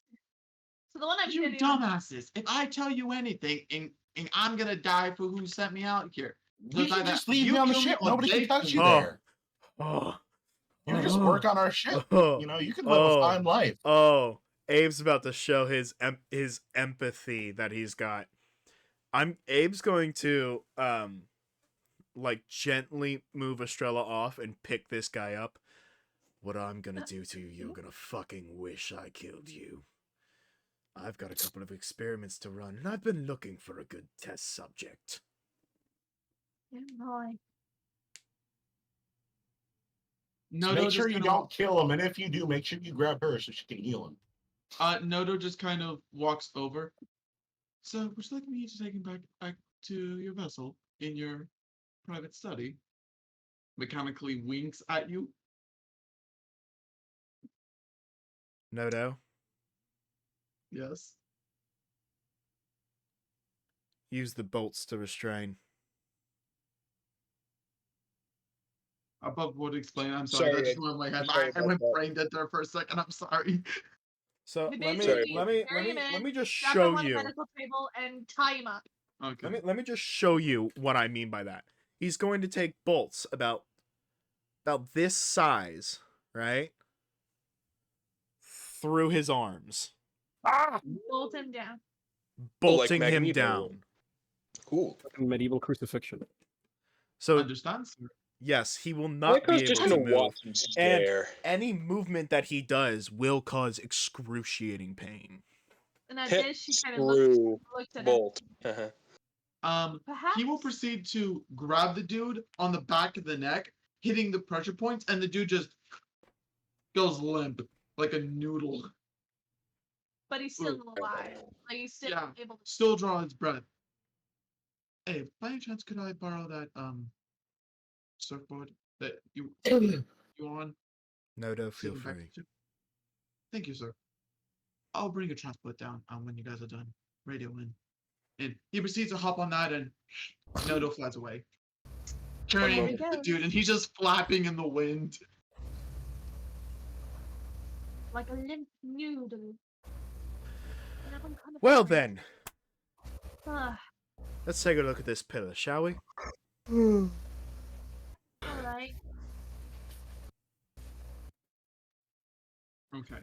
So the one I'm You shooting. dumbasses. If I tell you anything and I'm gonna die for who sent me out here. We It's can either just leave you you on the kill me ship. or Nobody they can touch kill you me. Oh. there. Oh, You just work on our ship. oh, You know, you can live a fine life. Oh, Abe's about to show his empathy that he's got. Abe's going to like gently move Estrella off and pick this guy up. What I'm gonna do to you, you're gonna fucking wish I killed you. I've got a couple of experiments to run, and I've been looking for a good test subject. Oh boy. No, Make sure you don't kill him, and if you do, make sure you grab her so she can heal him. Nodo just kind of walks over. So, would you like me to take him back to your vessel in your private study? Mechanically winks at you. Nodo, Yes. use the bolts to restrain. Above would explain. I'm sorry. That just went in my head. I went brain dead there for a second. I'm sorry. So We let basically carry him me in, just strap him show on the you. medical table and tie him up. Okay. Let me just show you what I mean by that. He's going to take bolts about this size, right? Through his arms, Bolt him down. bolting him Magneto. down. Cool. Medieval crucifixion. So Understand, sir? yes, he will not be Eiko's able just to gonna move. watch him stare. Any movement that he does will cause excruciating pain. And at Hit, this, she kind of screw, looks at him. bolt. Perhaps. He will proceed to grab the dude on the back of the neck, hitting the pressure points, and the dude just goes limp like a noodle. But he's still alive. Like he's still Yeah. able to. Still draw his breath. Hey, by any chance, could I borrow that surfboard that you on? Nodo, feel Sitting back free. to- Thank you, sir. I'll bring a transport down when you guys are done. Radio in. And he proceeds to hop on that, and Nodo flies away. Carrying There he the goes. dude, and he's just flapping in the wind. Like a limp noodle. And I'm kind of Well sorry. then, Ah, let's take a look at this pillar, shall we? all right. Okay.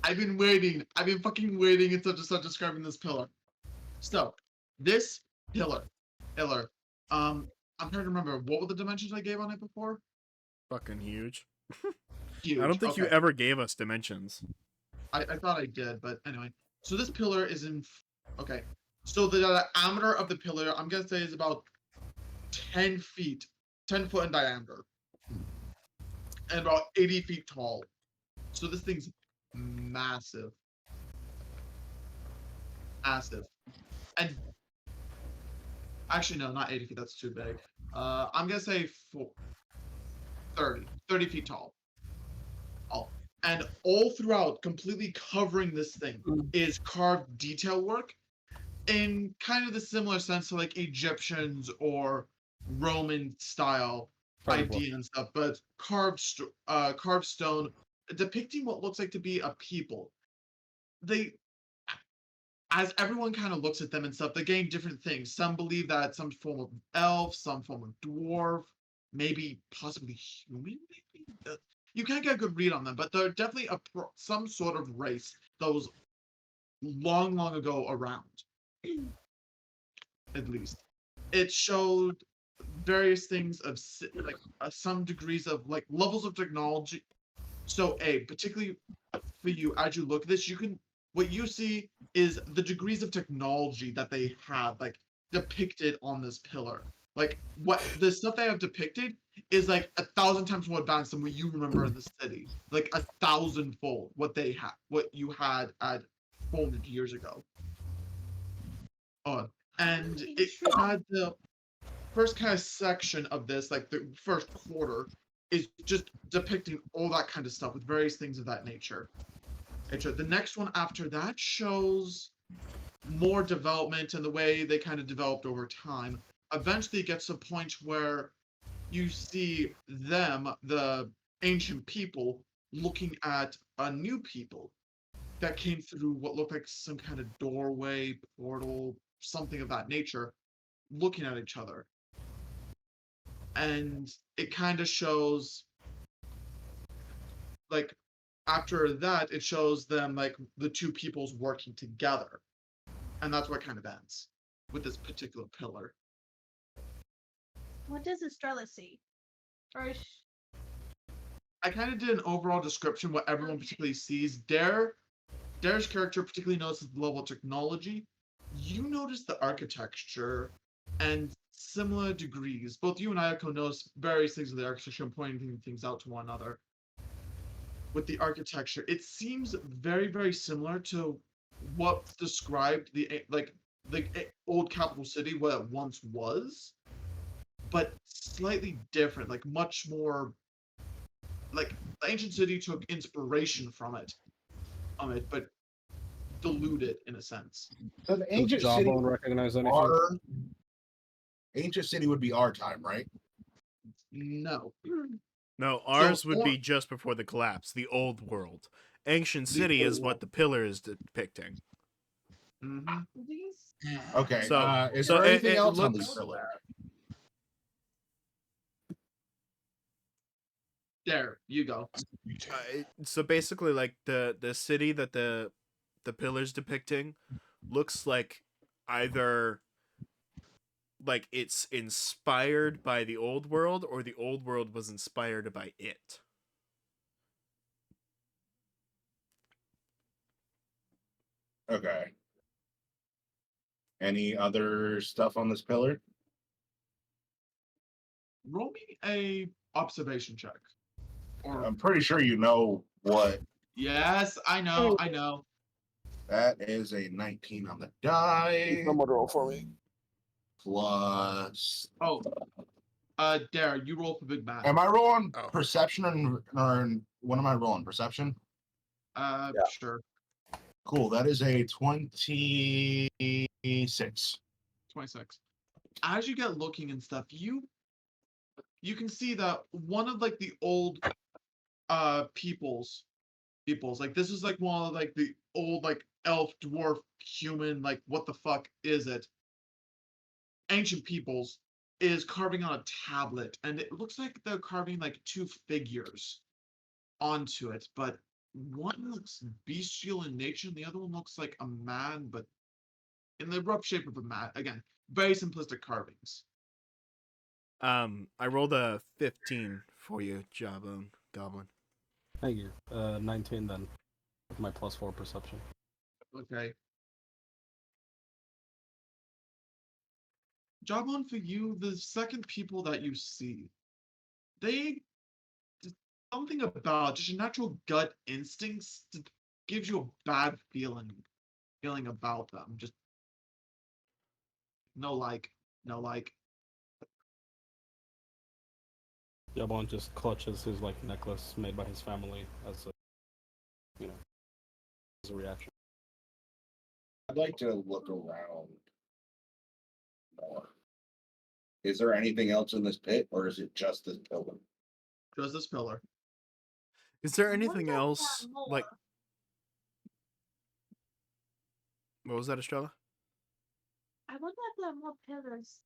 I've been waiting. I've been fucking waiting until to start describing this pillar. So, this pillar, I'm trying to remember, what were the dimensions I gave on it before? Fucking huge. Huge. I don't think you okay. ever gave us dimensions. I thought I did, but anyway. So this pillar is in. Okay. So the diameter of the pillar, I'm gonna say, is about 10 feet, 10 foot in diameter, and about 80 feet tall. So this thing's massive. Massive. And actually, no, not 80 feet. That's too big. I'm gonna say 30 feet tall. Oh, and all throughout, completely covering this thing, is carved detail work in kind of the similar sense to like Egyptians or Roman style idea and stuff, but carved stone depicting what looks like to be a people. They, as everyone kind of looks at them and stuff, they gain different things. Some believe that some form of elf, some form of dwarf, maybe possibly human. Maybe you can't get a good read on them, but they're definitely some sort of race that was long ago around. at least, it showed various things of like some degrees of like levels of technology. So, particularly for you, as you look at this, what you see is the degrees of technology that they have, like depicted on this pillar. Like what the stuff they have depicted is like 1,000 times more advanced than what you remember in the city. Like 1,000-fold what you had at 400 years ago. And it had the first kind of section of this, like the first quarter, is just depicting all that kind of stuff with various things of that nature. The next one after that shows more development and the way they kind of developed over time. Eventually, it gets to a point where you see them, the ancient people, looking at a new people that came through what looked like some kind of doorway, portal, something of that nature, looking at each other. And it kind of shows, like, after that, it shows them, like, the two peoples working together. And that's what kind of ends with this particular pillar. What does Estrella see? Or I kind of did an overall description what everyone particularly sees. Dare's character particularly notices the level of technology. You notice the architecture and similar degrees. Both you and Eiko notice various things of the architecture and pointing things out to one another. With the architecture, it seems very, very similar to what's described the old capital city, what it once was, but slightly different, like much more. Like the ancient city took inspiration from it, but diluted in a sense. So the ancient Does city, Jawbone recognize anything? our ancient city would be our time, right? No. No, ours So, would be just before the collapse, the old world. Ancient City is what the pillar is depicting. Mm-hmm. these? Okay. So- Is so there anything it else on looks- these pillars? There, you go. So basically, like the city that the pillar's depicting looks like either like it's inspired by the old world or the old world was inspired by it. Okay. Any other stuff on this pillar? Roll me a observation check. Or I'm pretty sure you know what. yes, I know. That is a 19 on the die. Someone roll for me. Plus. Oh, Dare, you roll for Big Mac. Am I rolling Oh. perception or what am I rolling? Perception? Yeah. Sure. Cool. That is a 26. 26. As you get looking and stuff, you can see that one of like the old peoples, like this is like one of like the old like elf, dwarf, human, like what the fuck is it? Ancient peoples is carving on a tablet, and it looks like they're carving like two figures onto it, but one looks bestial in nature and the other one looks like a man, but in the rough shape of a man. Again, very simplistic carvings. I rolled a 15 for you, Jawbone Goblin. Thank you. 19 then. With my +4 perception. Okay. Jawbone, for you, the second people that you see, they something about just your natural gut instincts gives you a bad feeling about them. Just no like. Jawbone just clutches his like necklace made by his family as a, as a reaction. I'd like to look around more. Is there anything else in this pit, or is it just this pillar? Just this pillar. Is there I anything wonder if else that more- like? What was that, Estrella? I wonder if there are more pillars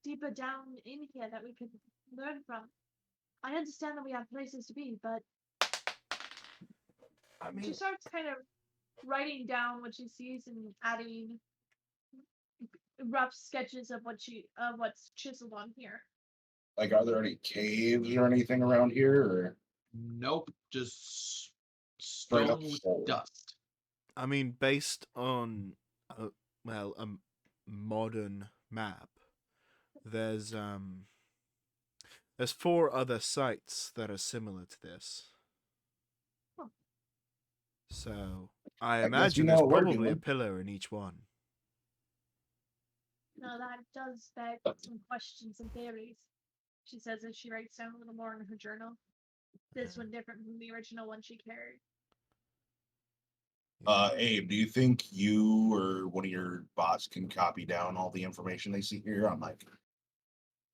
deeper down in here that we could learn from. I understand that we have places to be, but I she starts kind of writing down what she sees and adding rough sketches of what's chiseled on here. Like, are there any caves or anything around here, or Nope, just straight up stone with hole? dust. I mean, based on a modern map, there's 4 other sites that are similar to this. Huh. So I I guess you imagine know there's what we're probably a doing. pillar in each one. No, that does beg some questions and theories. She says as she writes down a little more in her journal. This one different from the original one she carried. Abe, do you think you or one of your bots can copy down all the information they see here on like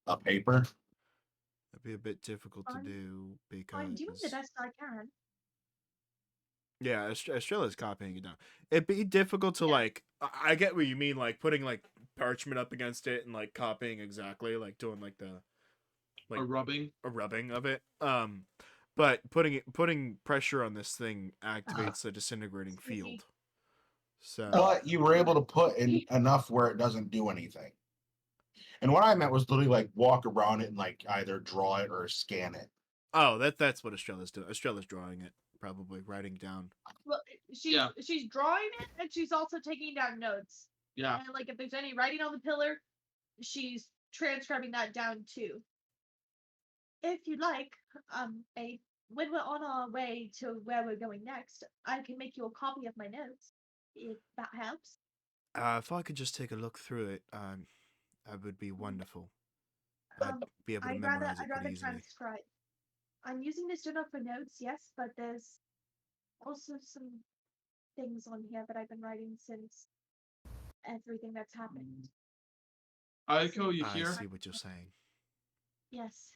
a paper? It'd be a bit difficult to I'm- do because I'm doing the best I can. yeah, Estrella's copying it down. It'd be difficult to Yeah. like. I get what you mean, like putting like parchment up against it and like copying exactly, like doing like the A rubbing. a rubbing of it. But putting pressure on this thing activates the disintegrating Easy. field. So But you were able to put in enough where it doesn't do anything. And what I meant was literally like walk around it and like either draw it or scan it. that's what Estrella's doing. Estrella's drawing it, probably writing down. Well, Yeah. she's drawing it and she's also taking down notes. Yeah. And like if there's any writing on the pillar, she's transcribing that down too. If you'd like, when we're on our way to where we're going next, I can make you a copy of my notes, if that helps. If I could just take a look through it, that would be wonderful. I'd be able to I'd memorize rather it pretty easily. transcribe. I'm using this journal for notes, yes, but there's also some things on here that I've been writing since everything that's happened. Aiko, you I here? see what you're saying. Yes.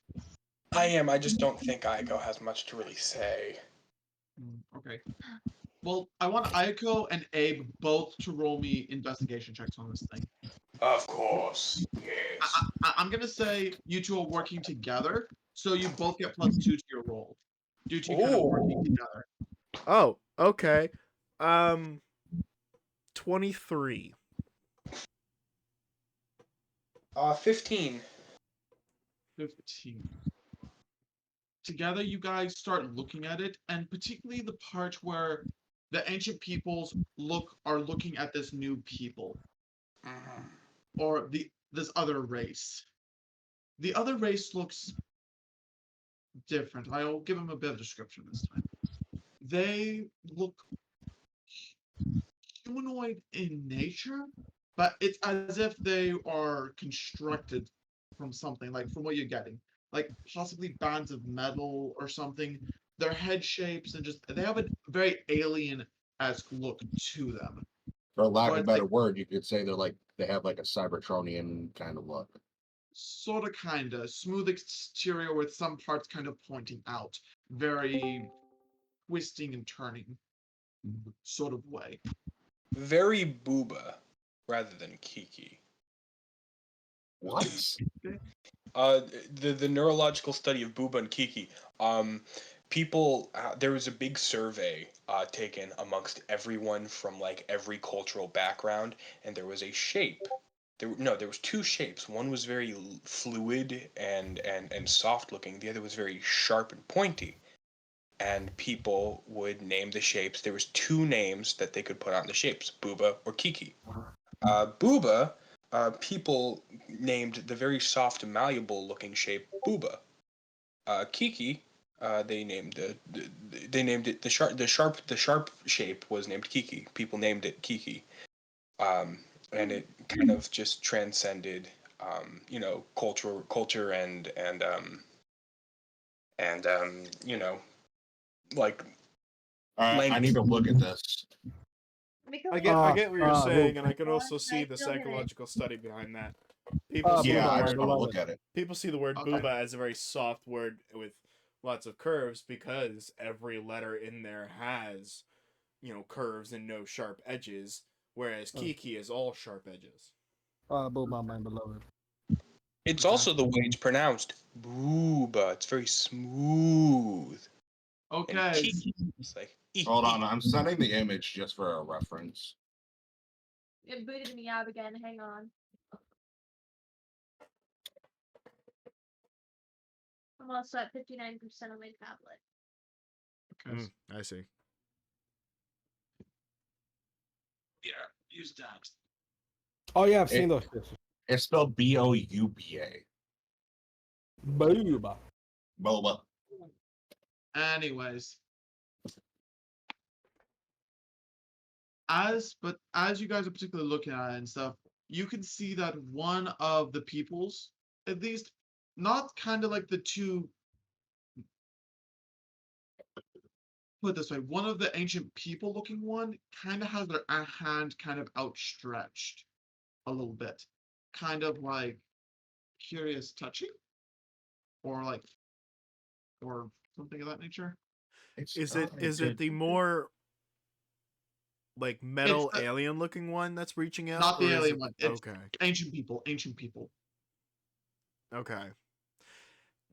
I am. I just don't think Eiko has much to really say. Okay. Well, I want Aiko and Abe both to roll me investigation checks on this thing. Of course. Yes. I'm gonna say you two are working together, so you both get +2 to your roll, due to kind of working Ooh. together. Oh, okay. 23. 15. 15. Together, you guys start looking at it, and particularly the part where the ancient peoples are looking at this new people, or this other race. The other race looks different. I'll give them a bit of description this time. They look humanoid in nature, but it's as if they are constructed from something, like from what you're getting, like possibly bands of metal or something. Their head shapes and just they have a very alien-esque look to them. For lack of Or a it's better like word, you could say they have like a Cybertronian kind of look. sort of kinda smooth exterior with some parts kind of pointing out, very twisting and turning sort of way. Very booba rather than Kiki. What? The neurological study of Booba and Kiki. People, there was a big survey taken amongst everyone from like every cultural background, and there was a shape. There was 2 shapes. One was very fluid and soft looking. The other was very sharp and pointy. And people would name the shapes. There was 2 names that they could put on the shapes: Booba or Kiki. Booba, people named the very soft, malleable looking shape Booba. Kiki, they named it the sharp shape was named Kiki. People named it Kiki. And it kind of just transcended, culture and like I need to look at this. I get what you're saying, well, and I can also see the psychological study behind that. People see Yeah, the I word, just want to look at it. people see the word Okay. booba as a very soft word with lots of curves because every letter in there has, curves and no sharp edges, whereas Kiki is all sharp edges. Boba, my beloved. it's Okay. also the way it's pronounced. Booba. It's very smooth. And Okay. Kiki, it's like Hold on, I'm sending the image just for a reference. It booted me out again. Hang on. I'm also at 59% on my tablet. Okay. I see. Yeah, use that. Oh yeah, I've It- seen those. It's spelled Bouba. Booba. Boba. Anyways, as you guys are particularly looking at it and stuff, you can see that one of the peoples, at least, not kind of like the two. Put it this way, one of the ancient people looking one kind of has their hand kind of outstretched a little bit, kind of like curious touching, or like, or something of that nature. Is it the more like metal the- alien looking one that's reaching out? Not the or is alien it- one. It's Okay. ancient people. Ancient people. Okay.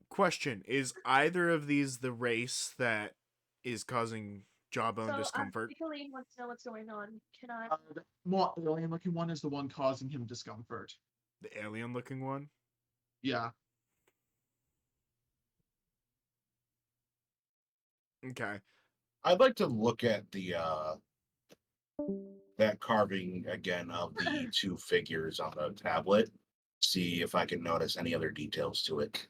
Question: is either of these the race that is causing jawbone So discomfort? Michaeleen wants to know what's going on. Can I? The more alien looking one is the one causing him discomfort. The alien looking one? Yeah. Okay. I'd like to look at the that carving again of the two figures on the tablet. See if I can notice any other details to it.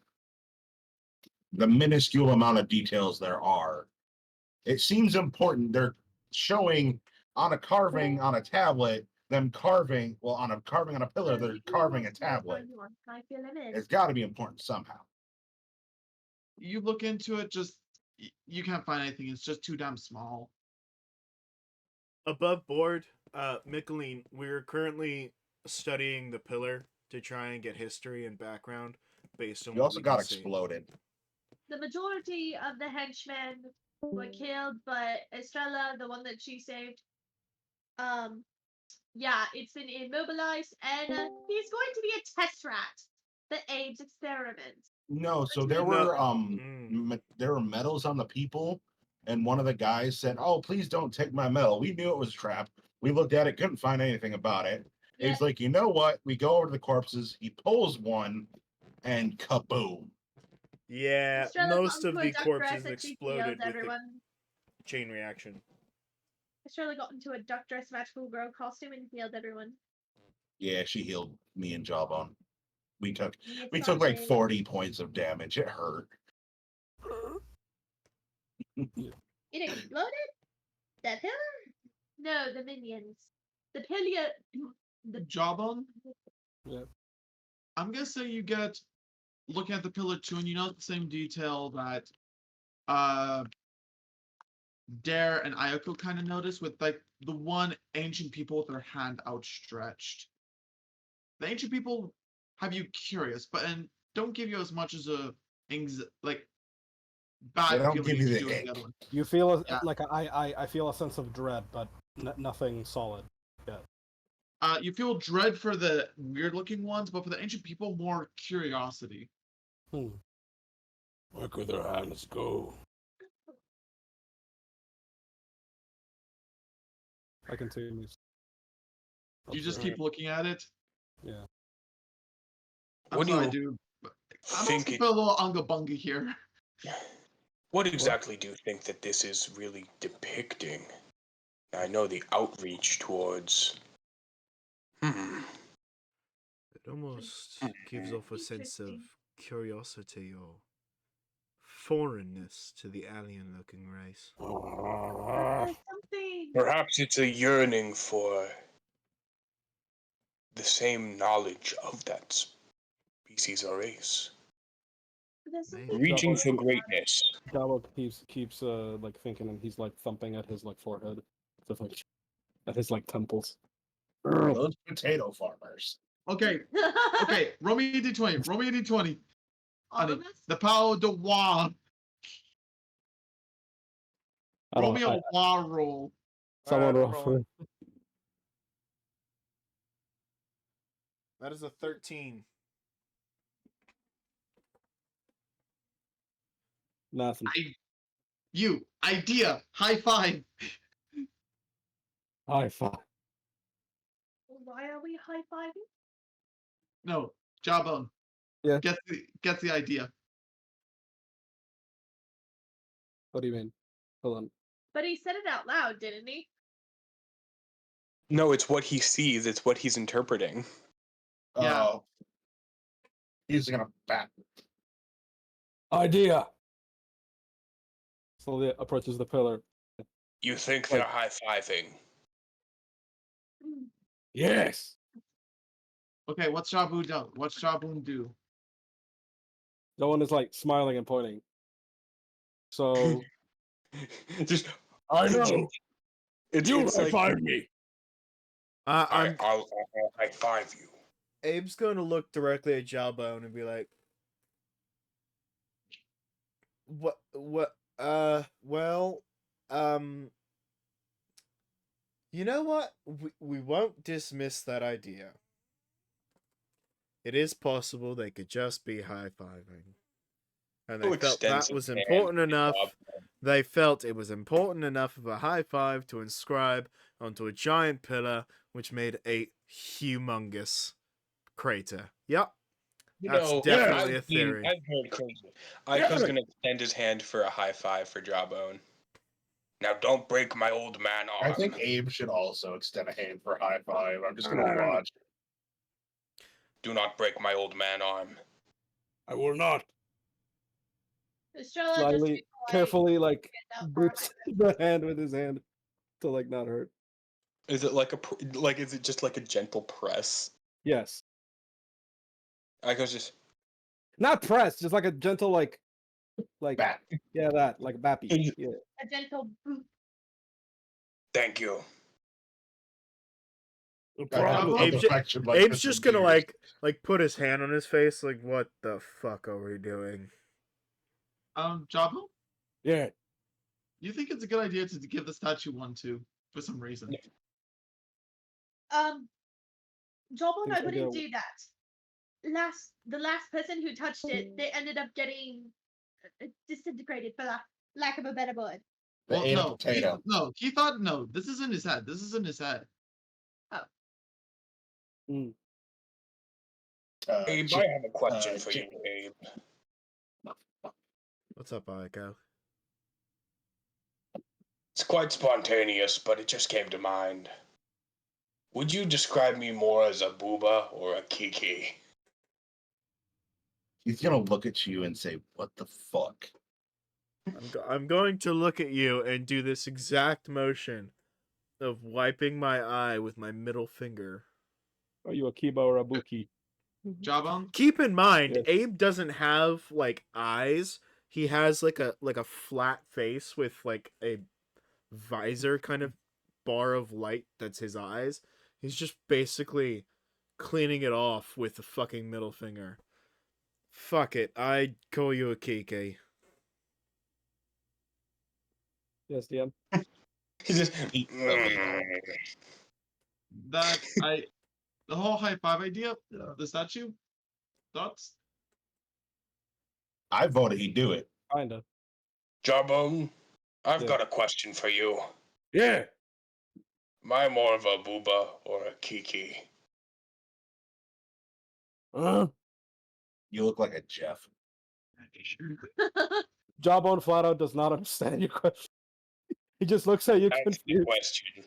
The minuscule amount of details there are. It seems important. They're showing on a carving on a tablet, them carving, well, on a carving on a pillar, they're carving a tablet. It's got to be important somehow. You look into it, just you can't find anything. It's just too damn small. Above board, Michaeleen, we're currently studying the pillar to try and get history and background based on You what also we got can see. exploded. The majority of the henchmen were killed, but Estrella, the one that she saved, yeah, it's been immobilized, and he's going to be a test rat that aids experiments. No, so there No. were there were medals on the people, and one of the guys said, "Oh, please don't take my medal." We knew it was a trap. We looked at it, couldn't find anything about it. Yeah. He's like, "You know what?" We go over to the corpses. He pulls one, and kaboom! Yeah, Estrella got most of into a the duck corpses dress and she exploded healed with everyone. the chain reaction. Estrella got into a duck dress magical girl costume and healed everyone. Yeah, she healed me and Jawbone. We took It's like Sanjay. 40 points of damage. It hurt. It exploded? The pillar? No, the minions. The pillar. The jawbone. Yeah. I'm gonna say you get looking at the pillar too, and you note the same detail that Dare and Eiko kind of noticed with like the one ancient people with their hand outstretched. The ancient people have you curious, but and don't give you as much as a like They bad don't feeling give you as you the do with the ick. other one. You feel Yeah. like I feel a sense of dread, but nothing solid. You feel dread for the weird looking ones, but for the ancient people, more curiosity. Where could their hands go? I continue. You just keep looking at it. Yeah. I'm What do sorry, you dude. But I'm think also it- feel a little unga bunga here. What exactly do you think that this is really depicting? I know the outreach towards. It almost gives off a sense of Interesting. curiosity or foreignness to the alien-looking race. There's something. Perhaps it's a yearning for the same knowledge of that species or race. There's Maybe. something. Reaching for greatness. Gallo keeps like thinking, and he's like thumping at his like forehead, stuff like at his like temples. Those potato farmers. Okay, okay. Roll me a d20. Roll me a d20. All Honey, of us? the power de wa. I Roll don't. me a wa roll. Someone roll roll. for That is a 13. nothing. You idea. High five. High five. Why are we high fiving? No, jawbone. Yeah. Get the idea. What do you mean? Hold on. But he said it out loud, didn't he? No, it's what he sees. It's what he's interpreting. Yeah. Oh. He's gonna bat. Idea. Slowly approaches the pillar. You think they're high-fiving. Yes. Okay, what's Jabu do? What's Jabu do? No one is like smiling and pointing. So Just I know. it's You it's high like five me. I'll high-five you. Abe's going to look directly at Jawbone and be like, well, you know what? We won't dismiss that idea. It is possible they could just be high-fiving. And they Who felt that extends was his hand important to the enough. job? They felt it was important enough of a high five to inscribe onto a giant pillar, which made a humongous crater. Yep. You That's know, definitely a theory. I've heard crazy. Aiko's gonna extend his hand for a high five for Jawbone. Now don't break my old man arm. I think Abe should also extend a hand for a high five. I'm just gonna watch. Do not break my old man arm. I will not. Estrella just Slightly, be polite, carefully, like stand up for grips the hand with his hand to like not hurt. Is it like is it just like a gentle press? Yes. Aiko's just Not press, just like a gentle like Bat. yeah, that like a bappy. Yeah. a gentle boot. thank you. I have no Abe's affection like Abe's this just in gonna years. like put his hand on his face, like, what the fuck are we doing? Jabu, Yeah. you think it's a good idea to give the statue one too for some reason? Joel and I Think I wouldn't do. do that. The last person who touched it, they ended up getting disintegrated, for lack of a better word. They ate a no, potato. he thought no. This is in his head. This is in his head. Abe, I have a question for you, Abe. What's up, Eiko? It's quite spontaneous, but it just came to mind. Would you describe me more as a booba or a kiki? He's gonna look at you and say, "What the fuck?" I'm going to look at you and do this exact motion of wiping my eye with my middle finger. Are you a Kiba or a Buki? Jawbone? Keep in mind, Yes. Abe doesn't have like eyes. He has like a flat face with like a visor kind of bar of light that's his eyes. He's just basically cleaning it off with the fucking middle finger. Fuck it, I'd call you a Kiki. Yes, DM. He's just That the whole high five idea, the statue. Thoughts? I voted he'd do it. Kinda. Jawbone, I've Yeah. got a question for you. Yeah. Am I more of a booba or a kiki? You look like a Jeff. Jawbone flat out does not understand your question. He just looks at you That's the confused. question.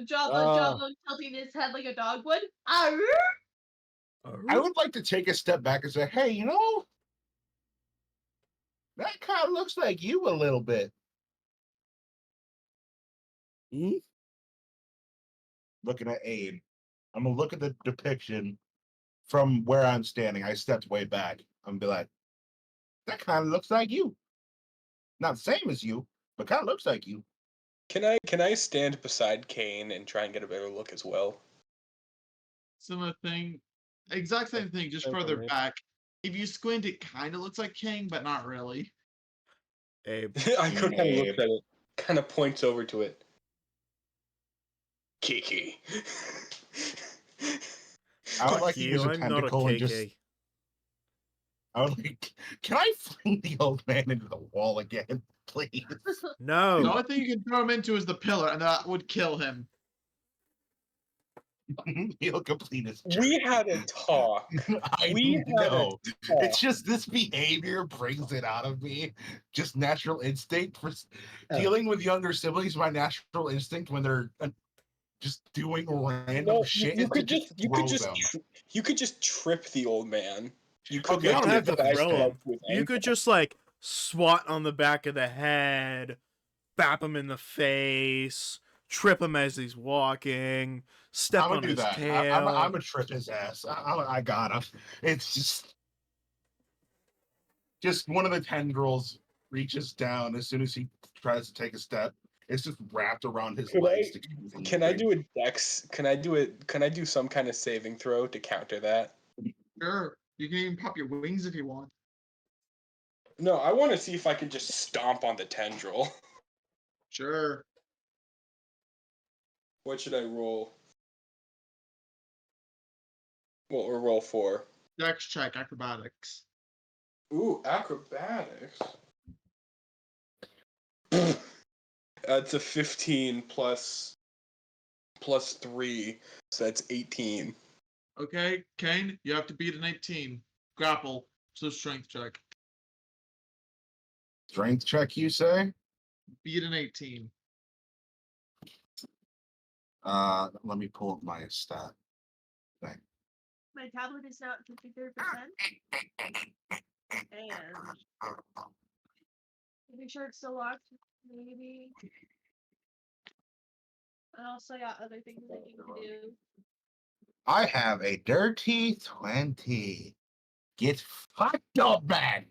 Jawbone tilting his head like a dog would. Arr! I would like to take a step back and say, "Hey, you know, that kind of looks like you a little bit." Hmm? Looking at Abe, I'm gonna look at the depiction from where I'm standing. I stepped way back. I'm gonna be like, "That kind of looks like you. Not the same as you, but kind of looks like you." Can I stand beside Kain and try and get a better look as well? Similar thing. Exact same thing, just Same for further me. back. If you squint, it kind of looks like King, but not really. Abe. I kind of Abe. looks at it, kind of points over to it. Kiki. I would Fuck like to use you, a I'm not a tentacle and just. Kiki. I would like. Can I fling the old man into the wall again, please? The No. only thing you can throw him into is the pillar, and that would kill him. He'll complete his We had a talk. I We had a know. talk. It's just this behavior brings it out of me. Just natural instinct for dealing with younger siblings. My natural instinct when they're just doing random No, shit you is to could just throw them. you could just trip the old man. You could Okay, You like don't do have a to dice throw strike him. with You could ankle. just like swat on the back of the head, bap him in the face, trip him as he's walking, step I'm gonna on do his that. tail. I'm gonna trip his ass. I got him. It's just one of the tendrils reaches down as soon as he tries to take a step. It's just wrapped around his legs. Can I do a dex? Can I do some kind of saving throw to counter that? Sure. You can even pop your wings if you want. No, I want to see if I can just stomp on the tendril. Sure. What should I roll? Well, or roll for? Dex check, acrobatics. Ooh, acrobatics. It's a 15 plus 3, so that's 18. Okay, Kain, you have to beat an 18. Grapple, so strength check. Strength check, you say? Beat an 18. Let me pull up my stat thing. My tablet is now at 53%. And make sure it's still locked. Maybe. And also got other things I need to do. I have a dirty 20. Get fucked up, man.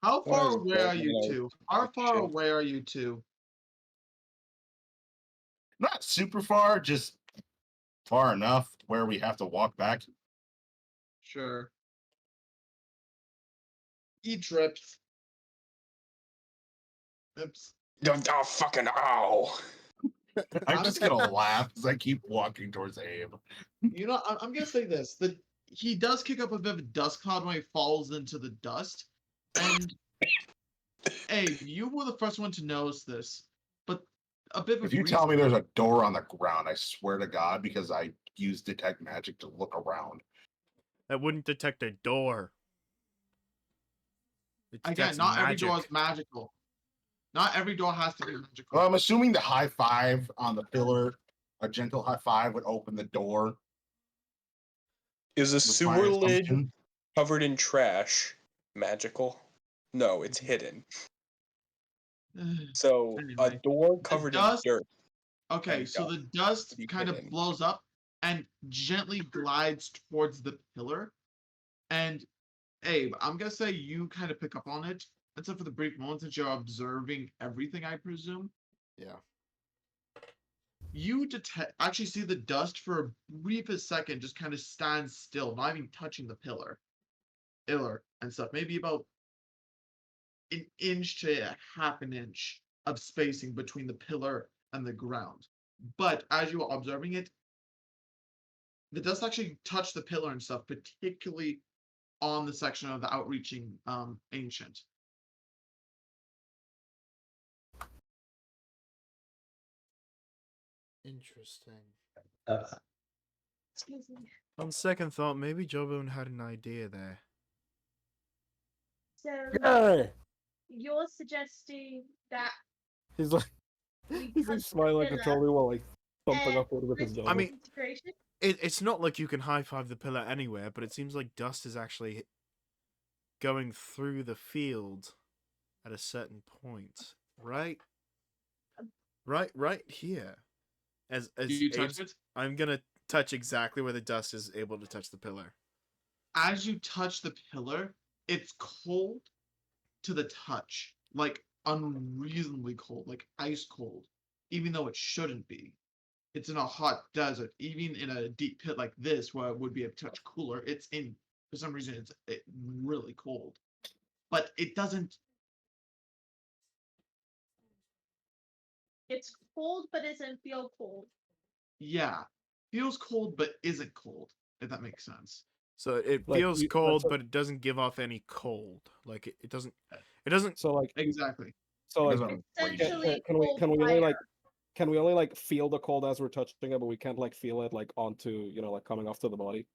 How Why far is away are you Volmerica two? How far shit? away are you two? Not super far, just far enough where we have to walk back. Sure. He trips. Oops. Oh, fucking ow. I'm just gonna laugh as I keep walking towards Abe. You know, I'm gonna say this: that he does kick up a bit of a dust cloud when he falls into the dust, and Abe, you were the first one to notice this, but a bit of If you tell me there's a door on the ground, I swear to God, because I use detect magic to look around. That wouldn't detect a door. It again, detects not every magic. door is magical. Not every door has to be magical. Well, I'm assuming the high five on the pillar, a gentle high five, would open the door. Is a was my sewer lid assumption. covered in trash magical? No, it's hidden. So a Anyway, door covered in dust- dirt. Okay, and so dust the dust to be kind of hidden. blows up and gently glides towards the pillar. And Abe, I'm gonna say you kind of pick up on it, except for the brief moments that you're observing everything, I presume. Yeah. You actually see the dust for a briefest second just kind of stand still, not even touching the pillar and stuff. Maybe about an inch to a half an inch of spacing between the pillar and the ground. But as you are observing it, the dust actually touched the pillar and stuff, particularly on the section of the outreaching ancient. Interesting. Excuse me. On second thought, maybe Jobone had an idea there. So you're suggesting that He's like, we he's like touch the smiling pillar controlling while like thumping and upward with his risk nose. I mean- integration? It's not like you can high five the pillar anywhere, but it seems like dust is actually going through the field at a certain point, right? Right here. As Do you touch Abe's- it? I'm gonna touch exactly where the dust is able to touch the pillar. As you touch the pillar, it's cold to the touch, like unreasonably cold, like ice cold, even though it shouldn't be. It's in a hot desert, even in a deep pit like this, where it would be a touch cooler. It's in, for some reason, it's really cold, but it doesn't. It's cold, but doesn't feel cold. Yeah, feels cold, but isn't cold. If that makes sense. So it Like, feels you- cold, that's but it doesn't give off any cold. Like it doesn't. It doesn't. So like, Exactly. so like, Doesn't Essentially, can we cold only like, fire. can we only like feel the cold as we're touching it, but we can't like feel it like onto like coming off to the body?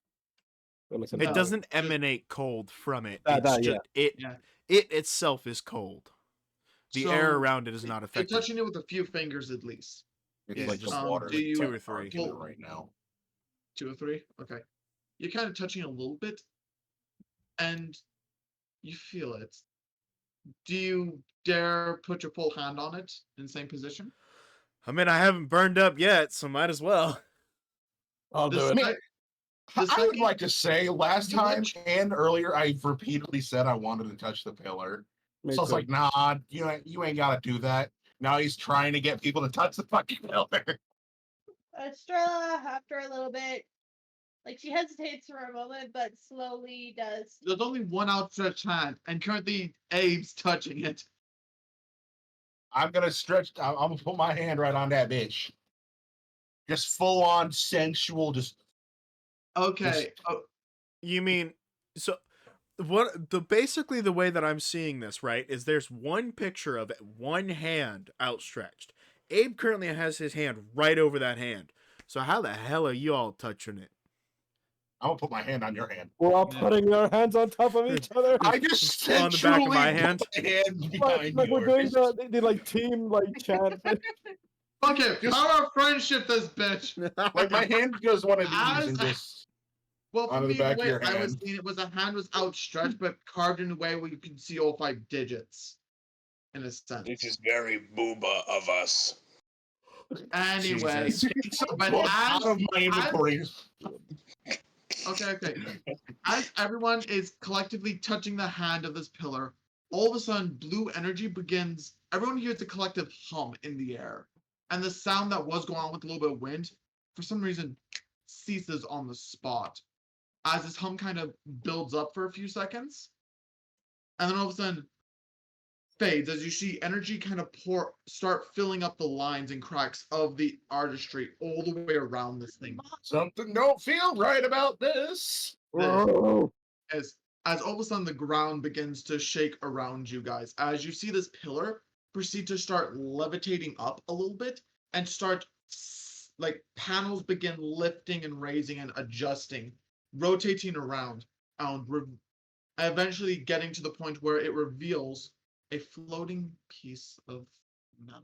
That makes sense. It No. doesn't emanate cold from it. That- It's that, just Yeah. it itself is cold. The air So, around it is You're not affected. touching it with a few fingers at least. It's Yeah, like just, the water. do you- two or three. Arcing it right now. 2 or 3? Okay. You're kind of touching it a little bit, and you feel it. Do you dare put your full hand on it in the same position? I mean, I haven't burned up yet, so might as well. I'll The do it. sec- the I would second- like to say last You time touch- and earlier, I repeatedly said I wanted to touch the pillar. Me So it's too. like, nah, you ain't got to do that. Now he's trying to get people to touch the fucking pillar. Estrella, after a little bit, like she hesitates for a moment, but slowly does. There's only one outstretched hand, and currently Abe's touching it. I'm gonna stretch. I'm gonna put my hand right on that bitch. Just full on sensual. Just Okay. Oh, You mean so? Basically the way that I'm seeing this, right, is there's one picture of it, one hand outstretched. Abe currently has his hand right over that hand. So how the hell are you all touching it? I'm gonna put my hand on your hand. We're all Yeah. putting our hands on top of each other. I just On the back of my sensually hand? put my hand like, behind like we're doing yours. the like team like chant. fuck it. Just- Power of friendship, this bitch. Like my hand goes one of these As and I- just Well, for Onto the me, back the of way your I was hand. seeing it was a hand was outstretched, but carved in a way where you can see all 5 digits. In a sense. This is very booba of us. Anyway, Jesus. take some But books as- out of my inventory. okay. As everyone is collectively touching the hand of this pillar, all of a sudden, blue energy begins. Everyone hears a collective hum in the air, and the sound that was going on with a little bit of wind, for some reason, ceases on the spot. As this hum kind of builds up for a few seconds, and then all of a sudden fades as you see energy kind of start filling up the lines and cracks of the artistry all the way around this thing. Something don't feel right about this. As all of a sudden the ground begins to shake around you guys as you see this pillar proceed to start levitating up a little bit and start like panels begin lifting and raising and adjusting, rotating around, and eventually getting to the point where it reveals a floating piece of metal.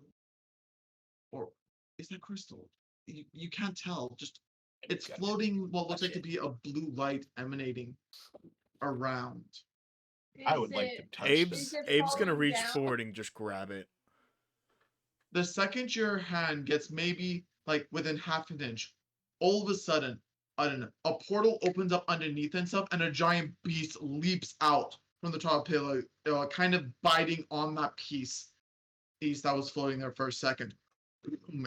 Or is that crystal? You can't tell. Just it's Gotcha. floating what looks like to Gotcha. be a blue light emanating around. I would like to touch Abe's this. Abe's gonna falling reach down? forward and just grab it. The second your hand gets maybe like within half an inch, all of a sudden, a portal opens up underneath and stuff, and a giant beast leaps out from the top pillar, kind of biting on that piece that was floating there for a second.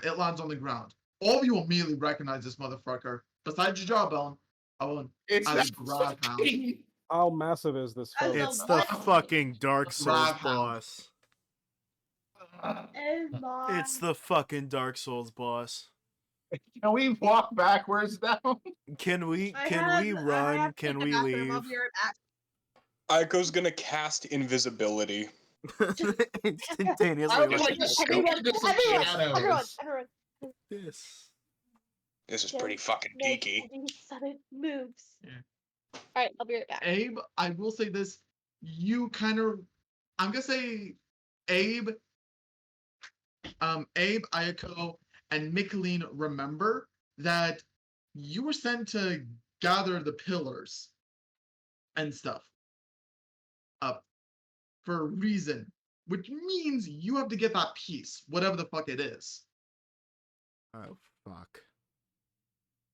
It lands on the ground. All of you immediately recognize this motherfucker. Besides your jawbone, Owen, It's as that a grab hound. fucking- How massive is this? As Fellow? a It's the what? fucking Dark Souls Grab hound. boss. Oh my. It's the fucking Dark Souls boss. Can we walk backwards now? Can we I run? have to Can take we the bathroom. I'll leave? be right back. Aiko's gonna cast invisibility. Instantaneously. I would like, like to scope Everyone, into some everyone, shadows. everyone. this. This is Yeah, pretty fucking Make geeky. any sudden moves. Yeah. Alright, I'll be right back. Abe, I will say this. You kind of, I'm gonna say, Abe, Eiko, and Michaeleen remember that you were sent to gather the pillars and stuff up for a reason, which means you have to get that piece, whatever the fuck it is. Oh fuck.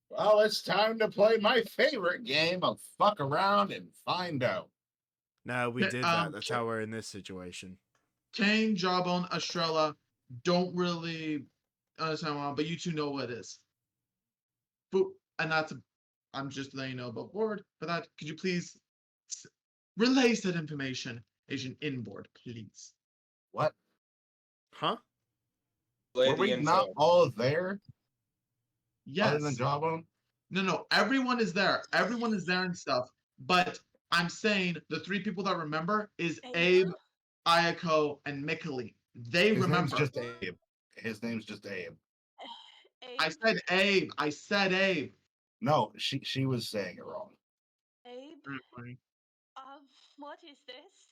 Well, it's time to play my favorite game of fuck around and find out. No, we Yeah, did that. That's how we're in this situation. Kain, Jawbone, Estrella don't really understand why, but you two know what it is. And I'm just letting you know about board. For that, could you please relay said information, Agent Inboard, please? What? Huh? Lay Were the we info. not all there? Yes. Other than Jawbone? No, everyone is there. Everyone is there and stuff. But I'm saying the 3 people that remember is Abe, Eiko, and Michaeleen. They His remember. name's just Abe. His name's just Abe. I Abe, said Abe. I said Abe. No, she was saying it wrong. Abe, Anyway, what is this?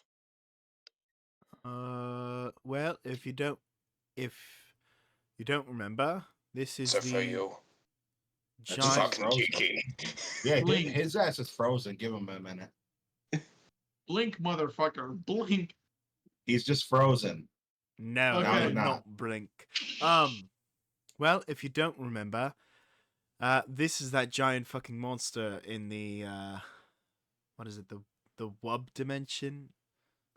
Well, if you don't remember, this is So for the you. That's giant. fine. Fucking frozen. cheeky. Yeah, Blink. his ass is frozen. Give him a minute. blink, motherfucker. Blink. He's just frozen. No, Okay. I No, would not. not blink. Well, if you don't remember, this is that giant fucking monster in the what is it? The Wub dimension.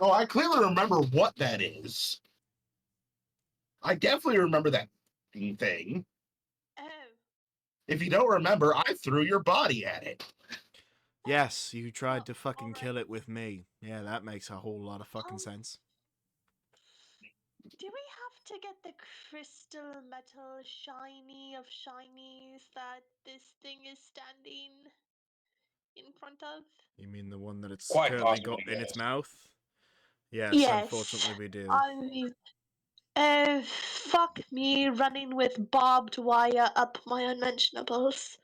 Oh, I clearly remember what that is. I definitely remember that thing. Oh, If you don't remember, I threw your body at it. Yes, you tried to Oh, fucking alright. kill it with me. Yeah, that makes a whole lot of fucking Um, sense. do we have to get the crystal metal shiny of shinies that this thing is standing in front of? You mean the one that it's Quite currently possibly, got in its yes. mouth? Yes, Yes. unfortunately we do. I mean, fuck me running with barbed wire up my unmentionables.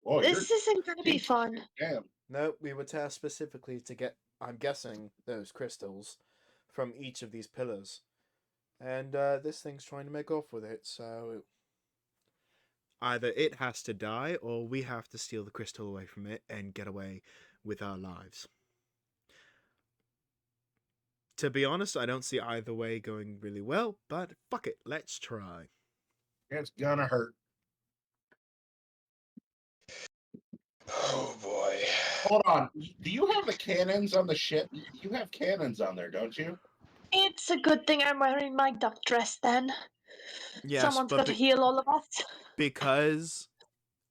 Oh, This isn't gonna be fun. Damn. No, we were tasked specifically to get, I'm guessing, those crystals from each of these pillars. And this thing's trying to make off with it, so either it has to die or we have to steal the crystal away from it and get away with our lives. To be honest, I don't see either way going really well, but fuck it, let's try. It's gonna hurt. Oh boy. Hold on. Do you have the cannons on the ship? You have cannons on there, don't you? It's a good thing I'm wearing my duck dress then. Yes, Someone's but got to heal all of us. because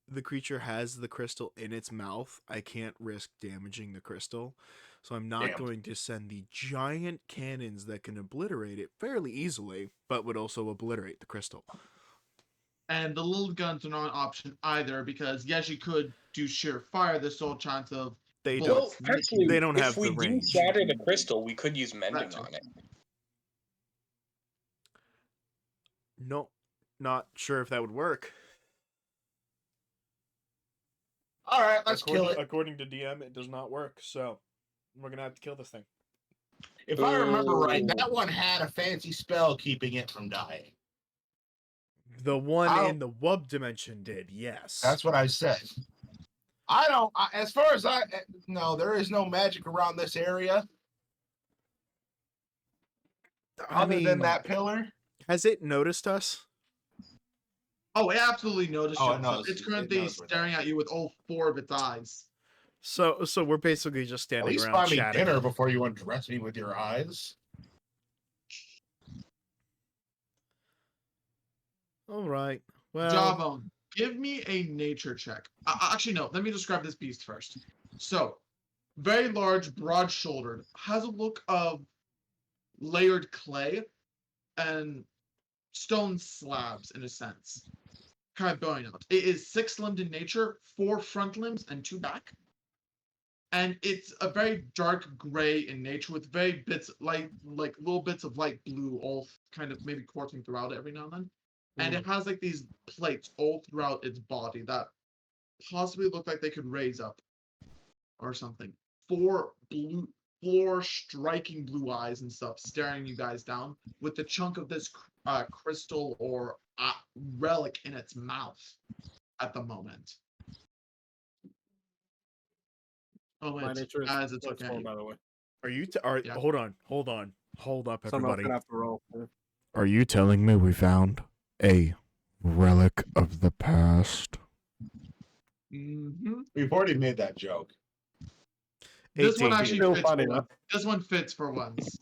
the creature has the crystal in its mouth, I can't risk damaging the crystal. So I'm not Damn. going to send the giant cannons that can obliterate it fairly easily, but would also obliterate the crystal. And the little guns are not an option either because yes, you could do sheer fire. There's still a chance of They bullets don't. Well, actually, They don't if have we the do range. shatter the crystal, we could use mending That too. on it. No, not sure if that would work. All right, let's kill it. According to DM, it does not work. So we're gonna have to kill this thing. If I remember right, Ooh. that one had a fancy spell keeping it from dying. The one I'll- in the Wub dimension did, yes. That's what I said. I don't. As far as no, there is no magic around this area I other mean, than that pillar. has it noticed us? Oh, it absolutely noticed Oh, you. it knows. It's It currently knows we're staring at you with all four of its eyes. So we're basically just At standing least around buy me chatting. dinner before you undress me with your eyes. All right. Well, Jawbone, give me a nature check. Actually, no. Let me describe this beast first. So, very large, broad-shouldered, has a look of layered clay and stone slabs in a sense. Kind of bowing out. It is 6-limbed in nature, 4 front limbs and 2 back. And it's a very dark gray in nature with very bits like little bits of light blue, all kind of maybe coursing throughout it every now and then. And it has like these plates all throughout its body that possibly look like they could raise up or something. 4 striking blue eyes and stuff staring you guys down with the chunk of this crystal or relic in its mouth at the moment. Oh, My it's nature is as it's plus okay. 4, by the way. are you? Yeah. Hold on, hold up, Someone else everybody. gonna have to roll. Are you telling me we found a relic of the past? Mm-hmm. We've already made that joke. This one 18. actually Still fits funny, for though. once. This one fits for once.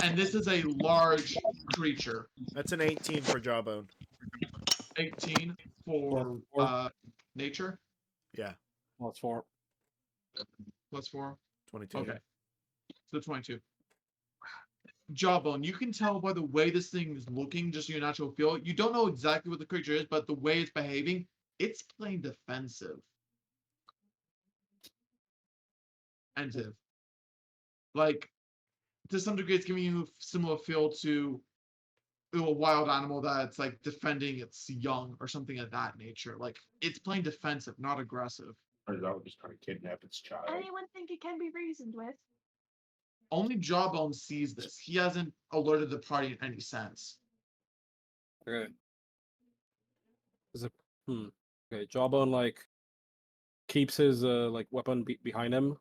And this is a large creature. That's an 18 for Jawbone. 18 for nature. Yeah, Plus 4. Plus 4. 22. Okay. So 22. Jawbone, you can tell by the way this thing is looking, just your natural feel. You don't know exactly what the creature is, but the way it's behaving, it's playing defensive. Like, to some degree, it's giving you a similar feel to a wild animal that's like defending its young or something of that nature. Like it's playing defensive, not aggressive. Or that would just trying to kidnap its child. Anyone think it can be reasoned with? Only Jawbone sees this. He hasn't alerted the party in any sense. Okay. Is it? Okay. Jawbone like keeps his like weapon behind him,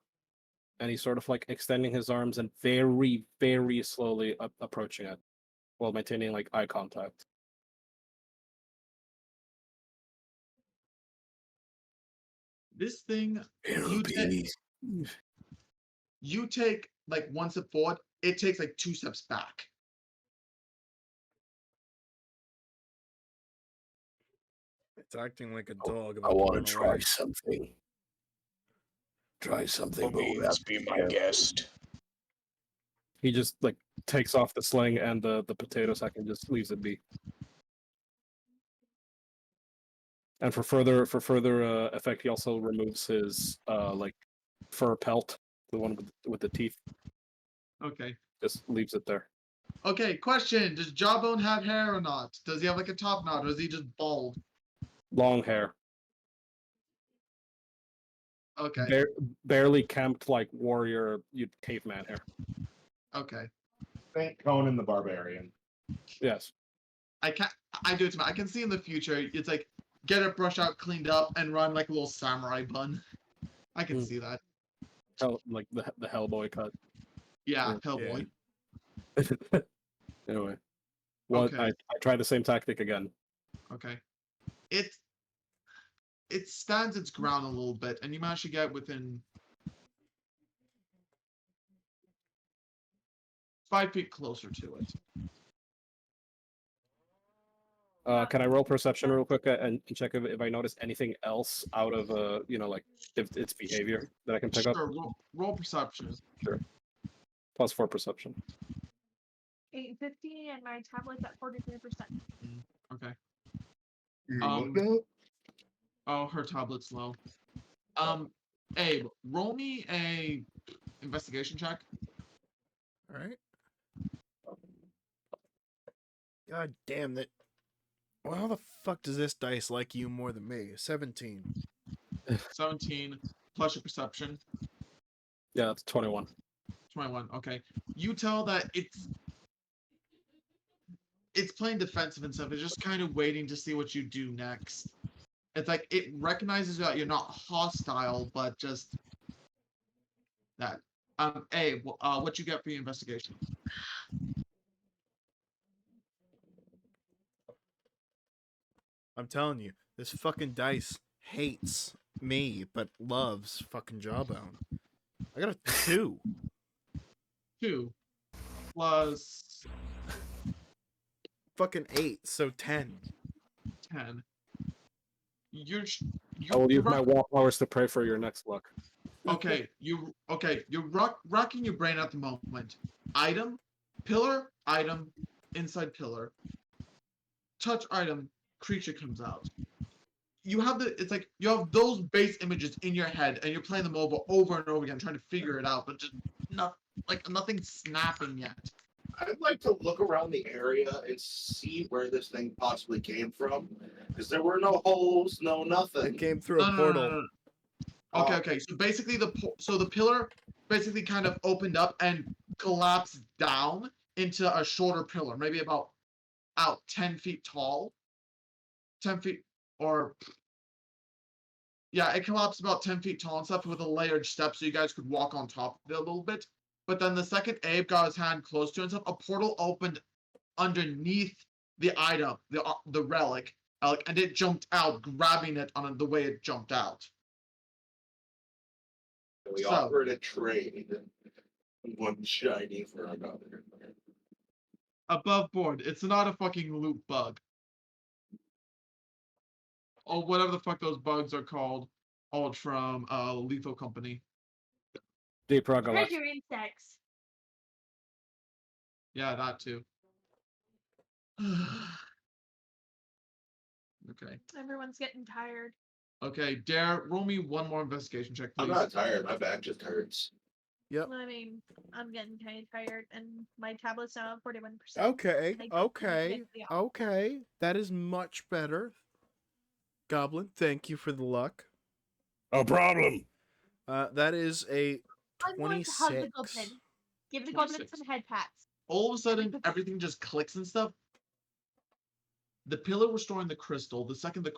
and he's sort of like extending his arms and very, very slowly approaching it, while maintaining like eye contact. This thing, you take like one step forward, it takes like 2 steps back. It's acting like a dog. I want to try something. Try something. but without Please be my careful. guest. He just like takes off the sling and the potato sack and just leaves it be. And for further effect, he also removes his like fur pelt, the one with the teeth. Okay. Just leaves it there. Okay, question. Does Jawbone have hair or not? Does he have like a top knot or is he just bald? Long hair. Okay. Barely kempt like warrior caveman hair. Okay. Thank Conan the Barbarian. Yes. I do it to me. I can see in the future it's like get it brushed out, cleaned up, and run like a little samurai bun. I can see that. Like the Hellboy cut. Yeah, Yeah. Hellboy. Anyway. Well, Okay. I tried the same tactic again. Okay. It stands its ground a little bit, and you manage to get within 5 feet closer to it. Can I roll perception real quick and check if I notice anything else out of like if its behavior that I can pick up? Sure, roll perception. Sure. +4 perception. 850 and my tablet's at 43%. Okay. You Um, look up? Oh, her tablet's low. Abe, roll me a investigation check. All right. God damn that. Well, how the fuck does this dice like you more than me? 17. 17 plus your perception. Yeah, that's 21. 21. Okay. You tell that it's playing defensive and stuff. It's just kind of waiting to see what you do next. It's like it recognizes that you're not hostile, but just that. Abe, what you get for your investigation? I'm telling you, this fucking dice hates me, but loves fucking Jawbone. I got a 2. 2 plus Fucking 8, so 10. 10. You're I will use my wall powers to pray for your next luck. Okay, you're rocking your brain at the moment. Item, pillar, item, inside pillar. Touch item, creature comes out. You have it's like you have those base images in your head and you're playing them over and over again, trying to figure it out, but just nothing's snapping yet. I'd like to look around the area and see where this thing possibly came from, because there were no holes, no nothing. It came through a portal. No. Okay. So basically, the pillar basically kind of opened up and collapsed down into a shorter pillar, maybe about 10 feet tall. 10 feet, or yeah, it collapsed about 10 feet tall and stuff with a layered step, so you guys could walk on top of it a little bit. But then the second Abe got his hand close to himself, a portal opened underneath the item, the relic, and it jumped out, grabbing it on the way it jumped out. We offered a trade. One shiny for another. Above board. It's not a fucking loot bug. Or whatever the fuck those bugs are called. All from Lethal Company. Deep Rock Galactic. Treasure insects. Yeah, that too. Okay. Everyone's getting tired. Okay, Dare, roll me one more investigation check, please. I'm not tired. My back just hurts. Yep. I mean, I'm getting kind of tired, and my tablet's now at 41%. Okay. I can't Okay. get to the office. Okay. That is much better. Goblin, thank you for the luck. No problem. That is a I'm going to hug the 26. goblin. Give the goblin 26. some head pats. All of a sudden, everything just clicks and stuff. The pillar was storing the crystal. The second the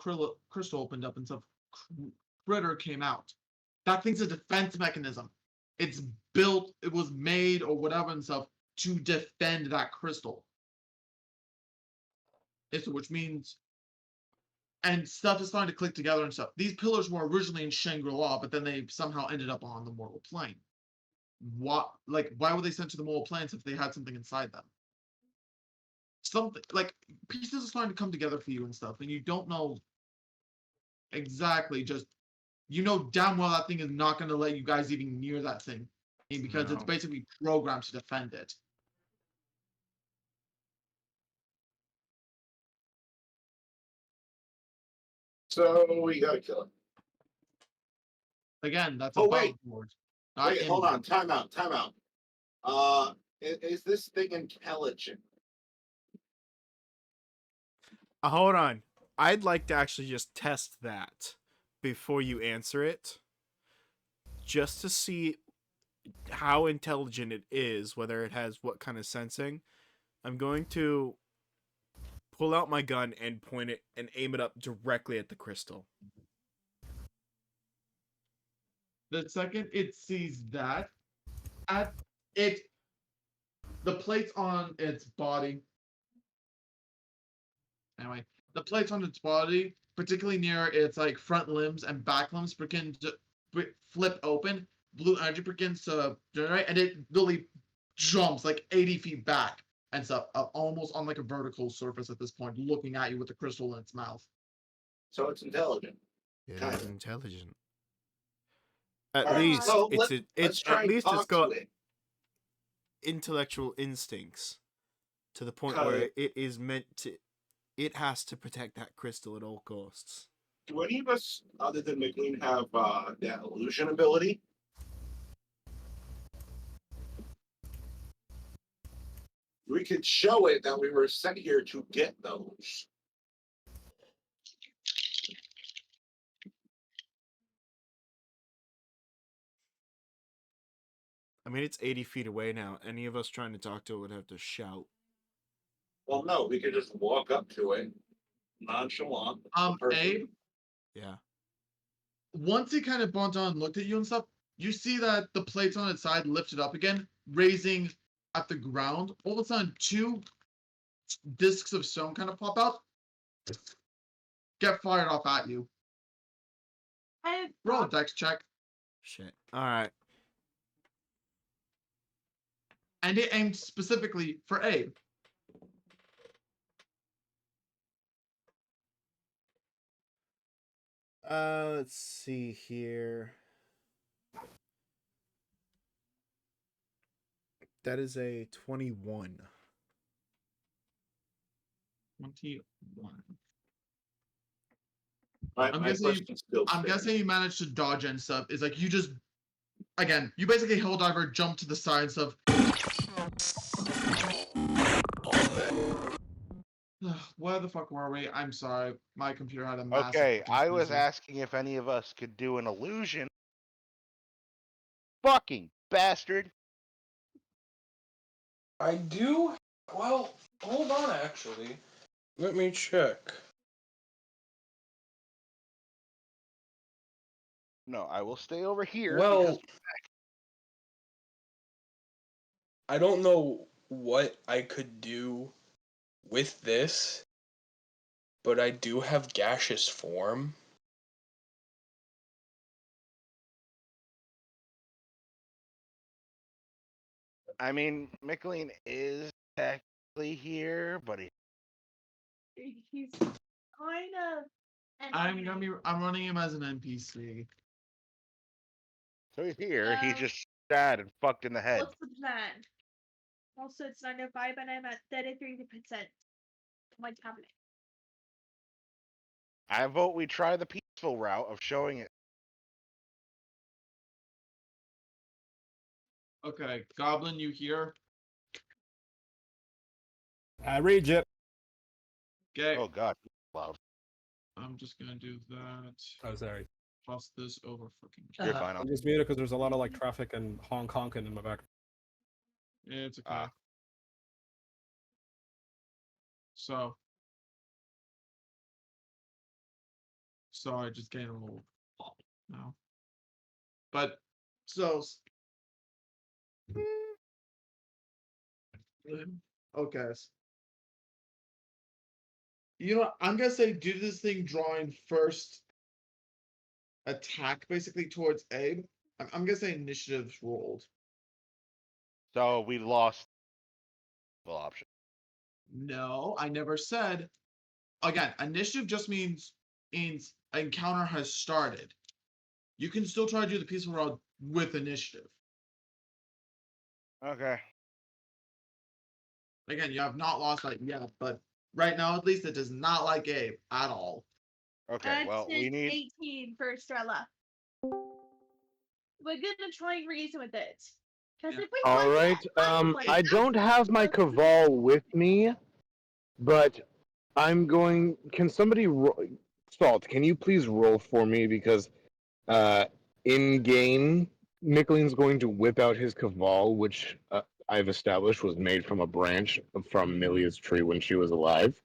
crystal opened up and stuff, critter came out. That thing's a defense mechanism. It's built, it was made or whatever and stuff to defend that crystal. Which means, and stuff is starting to click together and stuff. These pillars were originally in Shangri-La, but then they somehow ended up on the mortal plane. What, like, why were they sent to the mortal planes if they had something inside them? Something like pieces are starting to come together for you and stuff, and you don't know exactly. Just you know damn well that thing is not going to let you guys even near that thing, because it's No. basically programmed to defend it. So we gotta kill it. Again, that's Oh, above wait. board. Wait, hold on. Time out. Time out. Is this thing intelligent? Hold on. I'd like to actually just test that before you answer it. Just to see how intelligent it is, whether it has what kind of sensing. I'm going to pull out my gun and point it and aim it up directly at the crystal. The second it sees that, at it, the plates on its body. Anyway, the plates on its body, particularly near its like front limbs and back limbs, begin to flip open. Blue energy begins to generate, and it literally jumps like 80 feet back and stuff, almost on like a vertical surface at this point, looking at you with the crystal in its mouth. So it's intelligent. It Kind is of. intelligent. At All right, least so it's let's try at and least talk it's got to it. intellectual instincts to the point where it is meant to. It has to protect that crystal at all costs. Do any of us, other than Michaeleen, have that illusion ability? We could show it that we were sent here to get those. I mean, it's 80 feet away now. Any of us trying to talk to it would have to shout. Well, no, we could just walk up to it, nonchalant. Abe, Yeah. once it kind of bumped on and looked at you and stuff, you see that the plates on its side lifted up again, raising at the ground. All of a sudden, two discs of stone kind of pop out, get fired off at you. Roll a dex check. Shit. All right. And it aimed specifically for Abe. Let's see here. That is a 21. 21. I'm guessing you managed to dodge and stuff. It's like you just, again, you basically hell diver, jump to the side and stuff. Where the fuck were we? I'm sorry. My computer had a massive. Okay, I was snoozer. asking if any of us could do an illusion. Fucking bastard. I do. Well, hold on. Actually, let me check. No, I will stay over here. Well, I don't know what I could do with this, but I do have gaseous form. I mean, Michaeleen is technically here, but He's kind of. I'm running him as an NPC. so he's here. He's Yeah. just sad and fucked in the head. What's the plan? Also, it's 9:05 and I'm at 33% on my tablet. I vote we try the peaceful route of showing it. Okay, Goblin, you here? I read you. Okay, Oh God, loud. I'm just gonna do that. Oh, sorry. Plus this over fucking. You're fine. I'm just muted because there's a lot of like traffic and honking in my back. Yeah, it's okay. Ah. So. Sorry, just getting a little now. But so. Okay. You know what? I'm gonna say do this thing drawing first attack basically towards Abe. I'm gonna say initiative's rolled. So we lost the option. No, I never said. Again, initiative just means encounter has started. You can still try to do the peaceful round with initiative. Okay. Again, you have not lost that yet, but right now at least it does not like Abe at all. Okay. Well, we That's need. 18 for Estrella. We're gonna try and reason with it. Because Yeah. if we All find right. that, I don't have my Caval with me, but I'm going. Can somebody Salt? Can you please roll for me because in game, Michaeleen's going to whip out his Caval, which I've established was made from a branch from Milia's tree when she was alive.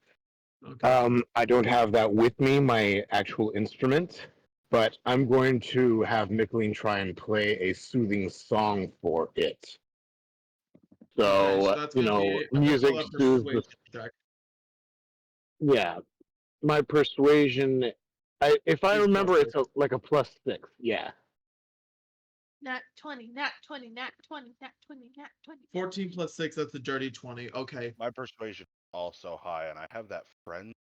Okay. I don't have that with me, my actual instrument, but I'm going to have Michaeleen try and play a soothing song for it. Okay, So, that's you gonna know, be music a soothes the. persuasion check. Yeah, my persuasion. If I Is remember, plus it's like a +6. Yeah. Nat 20, nat 20, nat 20, nat 20, nat 20. 14 plus 6, that's a dirty 20. Okay. My persuasion also high, and I have that friend.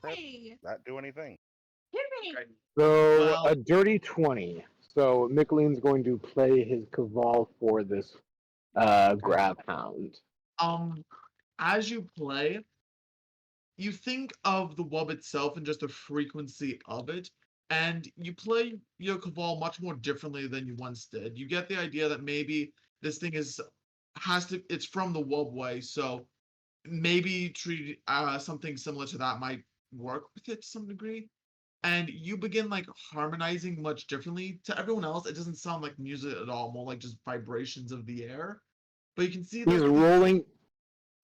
Hey, That do anything? hear me. Okay. So Well- a dirty 20. So Michaeleen's going to play his Caval for this grab hound. As you play, you think of the wub itself and just the frequency of it, and you play your Caval much more differently than you once did. You get the idea that maybe this thing it's from the wub way, so maybe treat something similar to that might work with it to some degree. And you begin like harmonizing much differently. To everyone else, it doesn't sound like music at all, more like just vibrations of the air. But you can see that He's rolling.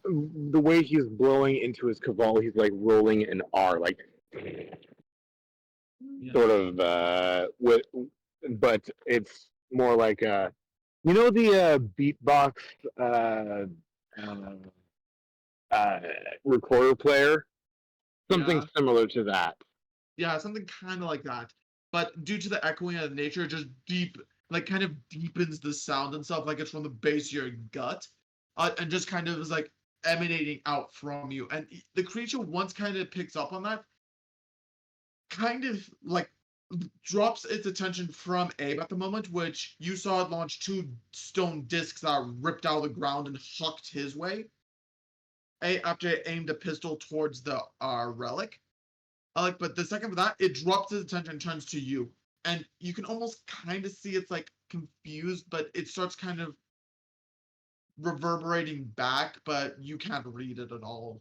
The way he's blowing into his Caval, he's like rolling an R, like Yeah. sort of but it's more like you know the beatbox recorder player, something Yeah. similar to that. Yeah, something kind of like that. But due to the echoing of nature, it just kind of deepens the sound and stuff, like it's from the base of your gut, and just kind of is like emanating out from you. And the creature, once kind of picks up on that, kind of like drops its attention from Abe at the moment, which you saw it launch 2 stone discs that ripped out of the ground and hucked his way. After it aimed a pistol towards the relic. But the second of that, it drops its attention and turns to you. And you can almost kind of see it's like confused, but it starts kind of reverberating back, but you can't read it at all.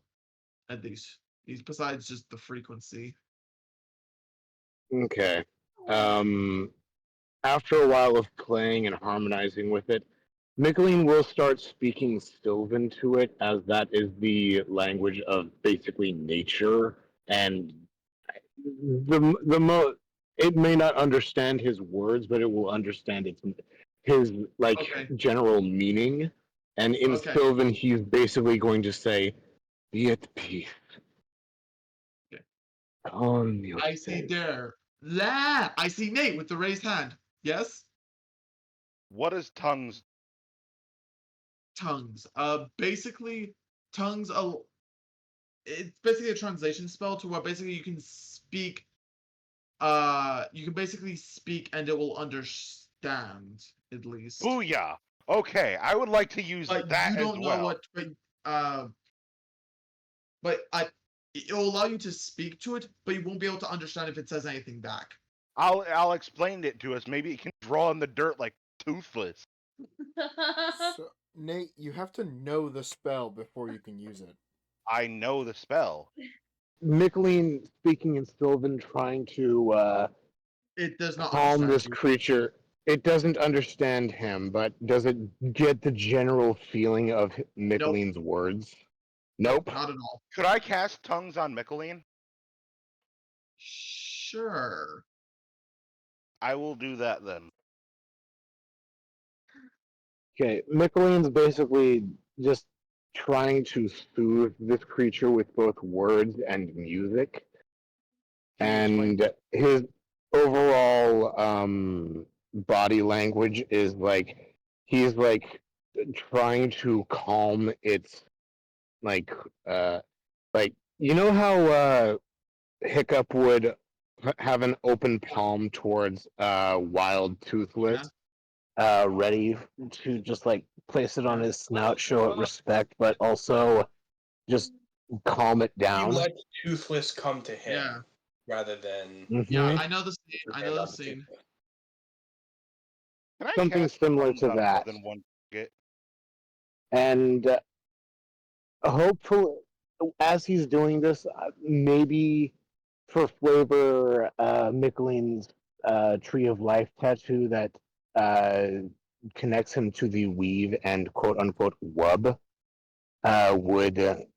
At least besides just the frequency. Okay. After a while of playing and harmonizing with it, Michaeleen will start speaking Sylvan to it, as that is the language of basically nature, and it may not understand his words, but it will understand his like Okay. general meaning. And in Okay. Sylvan, he's basically going to say, "Be at peace." Okay. Calm I see yourself. there. I see Nate with the raised hand. Yes? What is tongues? Tongues. Basically, tongues. It's basically a translation spell to where basically you can speak. You can basically speak and it will understand at least. Booyah! Okay, I would like to use But that you as don't know well. what. But it'll allow you to speak to it, but you won't be able to understand if it says anything back. I'll explain it to us. Maybe it can draw in the dirt like Toothless. So, Nate, you have to know the spell before you can use it. I know the spell. Michaeleen speaking in Sylvan, trying to It does not calm understand this you. creature. It doesn't understand him, but does it get the general feeling of Michaeleen's words? Nope. Not at all. Could I cast tongues on Michaeleen? Sure. I will do that then. Okay, Michaeleen's basically just trying to soothe this creature with both words and music. Can you explain? And his overall body language is like he's like trying to calm its like like you know how Hiccup would have an open palm towards Wild Toothless, ready to just like place it on his snout, show it respect, but also just calm it He down. let Toothless come to him Yeah. rather than Yeah, Mhm. I know the scene. I know the scene. Can I Something cast similar tongues to on more that. than one target? And hopefully, as he's doing this, maybe for flavor, Michaelin's Tree of Life tattoo that connects him to the weave and quote unquote wub would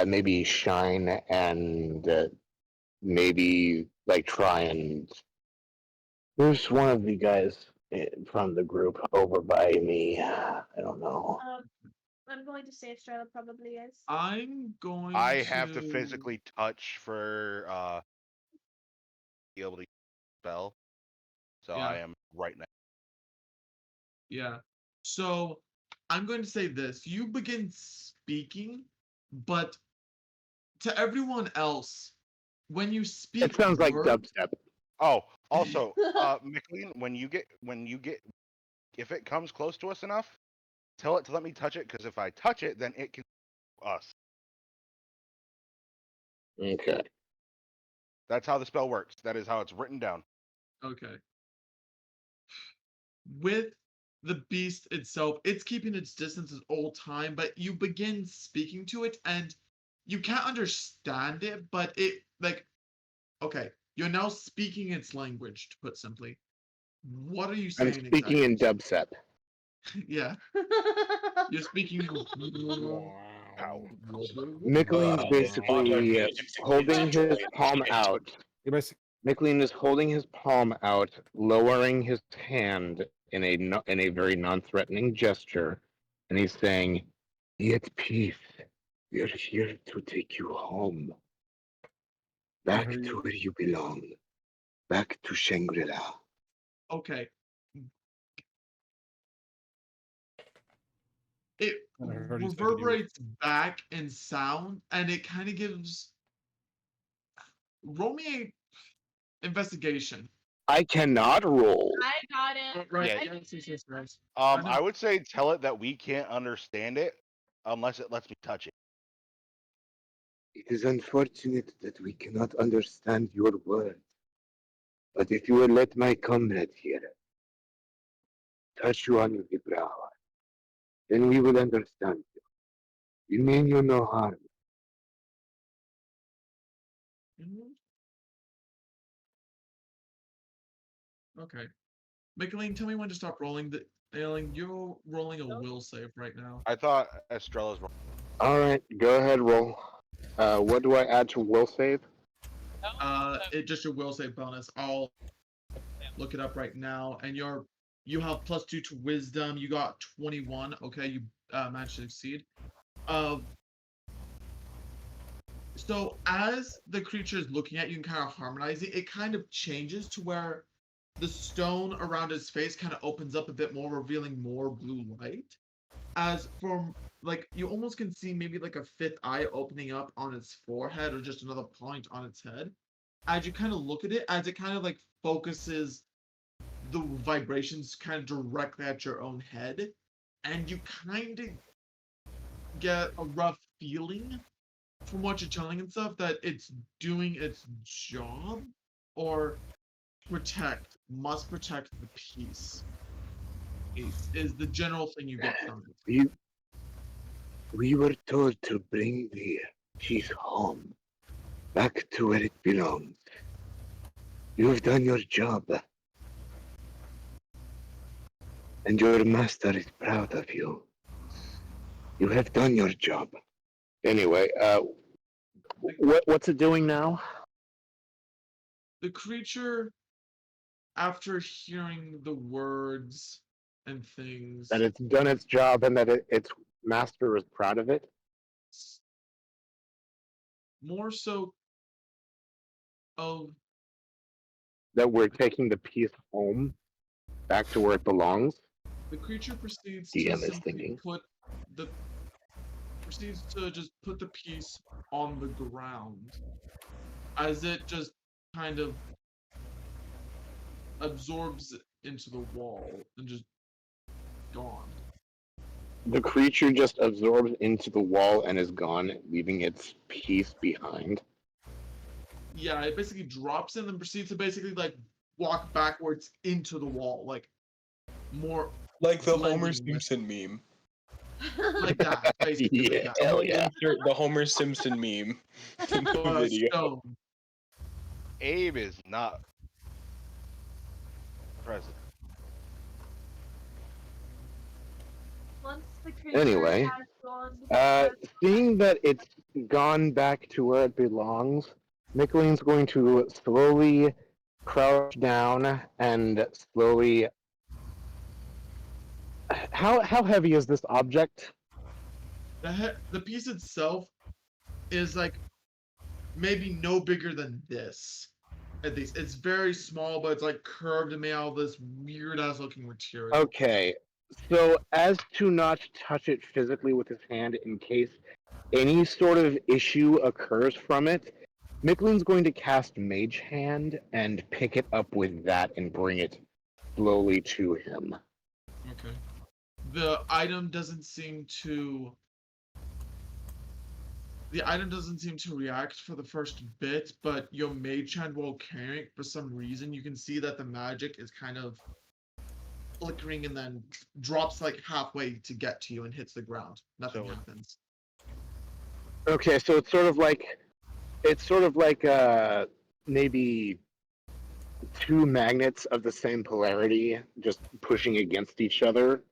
maybe shine and maybe like try and. There's one of you guys from the group over by me. I don't know. I'm going to say Estrella probably is. I'm going I to have to physically touch for be able to use the spell. So Yeah. I am right now. Yeah. So I'm going to say this. You begin speaking, but to everyone else, when you speak It sounds like words, dubstep. Oh, also, Michaeleen, when you get if it comes close to us enough, tell it to let me touch it, because if I touch it, then it can us. Okay. That's how the spell works. That is how it's written down. okay. With the beast itself, it's keeping its distance at all time, but you begin speaking to it and you can't understand it, but it like okay, you're now speaking its language, to put simply. What are you I'm saying speaking exactly? in dubstep. Yeah, you're speaking. Pow. Michaelin's basically holding his palm out. You basically Michaeleen is holding his palm out, lowering his hand in a very non-threatening gesture, and he's saying, "Be at peace. We are here to take you home, back to where you belong, back to Shangri-La." Okay. It I heard you say that you- reverberates back in sound, and it kind of gives. Roll me a investigation. I cannot roll. I got it. Right. Yeah. Yes, guys. I would say tell it that we can't understand it unless it lets me touch it. It is unfortunate that we cannot understand your words, but if you will let my comrade here touch you on the brow, then we will understand you. We mean you no harm. Mhm. Okay. Michaeleen, tell me when to stop rolling. Ailing, you're rolling a will save right now. I thought Estrella's wrong. All right, go ahead, roll. What do I add to will save? It just your will save bonus. I'll look it up right now. And you have +2 to wisdom. You got 21. Okay, you managed to succeed. So as the creature is looking at you and kind of harmonizing, it kind of changes to where the stone around his face kind of opens up a bit more, revealing more blue light. As from like you almost can see maybe like a fifth eye opening up on its forehead or just another point on its head. As you kind of look at it, as it kind of like focuses the vibrations kind of directly at your own head, and you kind of get a rough feeling from what you're telling and stuff that it's doing its job or must protect the peace. is the general thing you get from it. We were told to bring the piece home, back to where it belongs. You have done your job. And your master is proud of you. You have done your job. Anyway, what's it doing now? The creature, after hearing the words and things, That it's done its job and that its master is proud of it? more so of That we're taking the piece home, back to where it belongs? the creature proceeds to DM is simply thinking. proceeds to just put the piece on the ground as it just kind of absorbs into the wall and just gone. The creature just absorbs into the wall and is gone, leaving its piece behind. Yeah, it basically drops in and proceeds to basically like walk backwards into the wall, like more Like the blending Homer with- Simpson meme. like that, basically. Yeah, Like that. hell yeah. Insert the Homer Simpson meme in the But video. stone. Abe is not present. Once the creature Anyway, has gone, seeing that it's gone back to where it belongs, Michaeleen's going to slowly crouch down and slowly. How heavy is this object? The piece itself is like maybe no bigger than this. At least it's very small, but it's like curved and made out of this weird ass looking material. Okay, so as to not touch it physically with his hand in case any sort of issue occurs from it, Michaeleen's going to cast Mage Hand and pick it up with that and bring it slowly to him. Okay. The item doesn't seem to. The item doesn't seem to react for the first bit, but your mage hand while carrying it, for some reason, you can see that the magic is kind of flickering and then drops like halfway to get to you and hits the ground. Nothing So- happens. Okay, so it's sort of like maybe two magnets of the same polarity just pushing against each other,